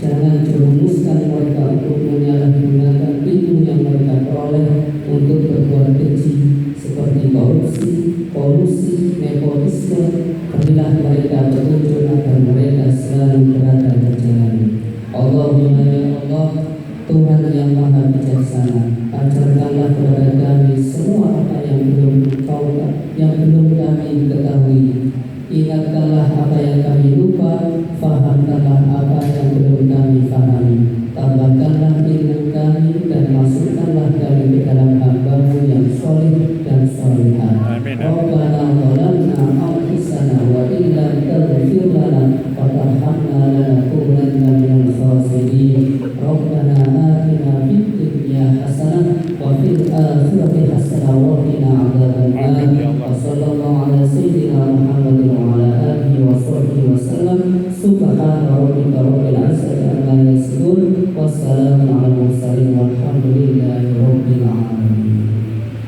Jangan jerumuskan mereka untuk menyalahgunakan ilmu yang mereka peroleh untuk berbuat keji seperti korupsi, kolusi, nepotisme. Berilah mereka petunjuk agar mereka selalu berada di jalan. Allahumma ya Allah, Tuhan yang maha bijaksana, ajarkanlah kepada kami semua apa yang belum kami ketahui. Ingatkanlah apa yang kami lupa, fahamkanlah apa yang belum kami fahami. Tambahkanlah ilmu kami dan masukkanlah kami ke dalam hamba-Mu yang soleh dan solehah. Rabbana zalamna anfusana wa illam taghfir lana wa tarhamna lanakunanna minal khasirin. Rabbana atina fid dunya hasanah wa fil akhirati hasanah wa qina adzabannar. Wa sallallahu ala sayyidina Muhammadin wa ala alihi wa sahbihi wa sallam. Subhana rabbika rabbil izzati amma yasifun. Wassalamu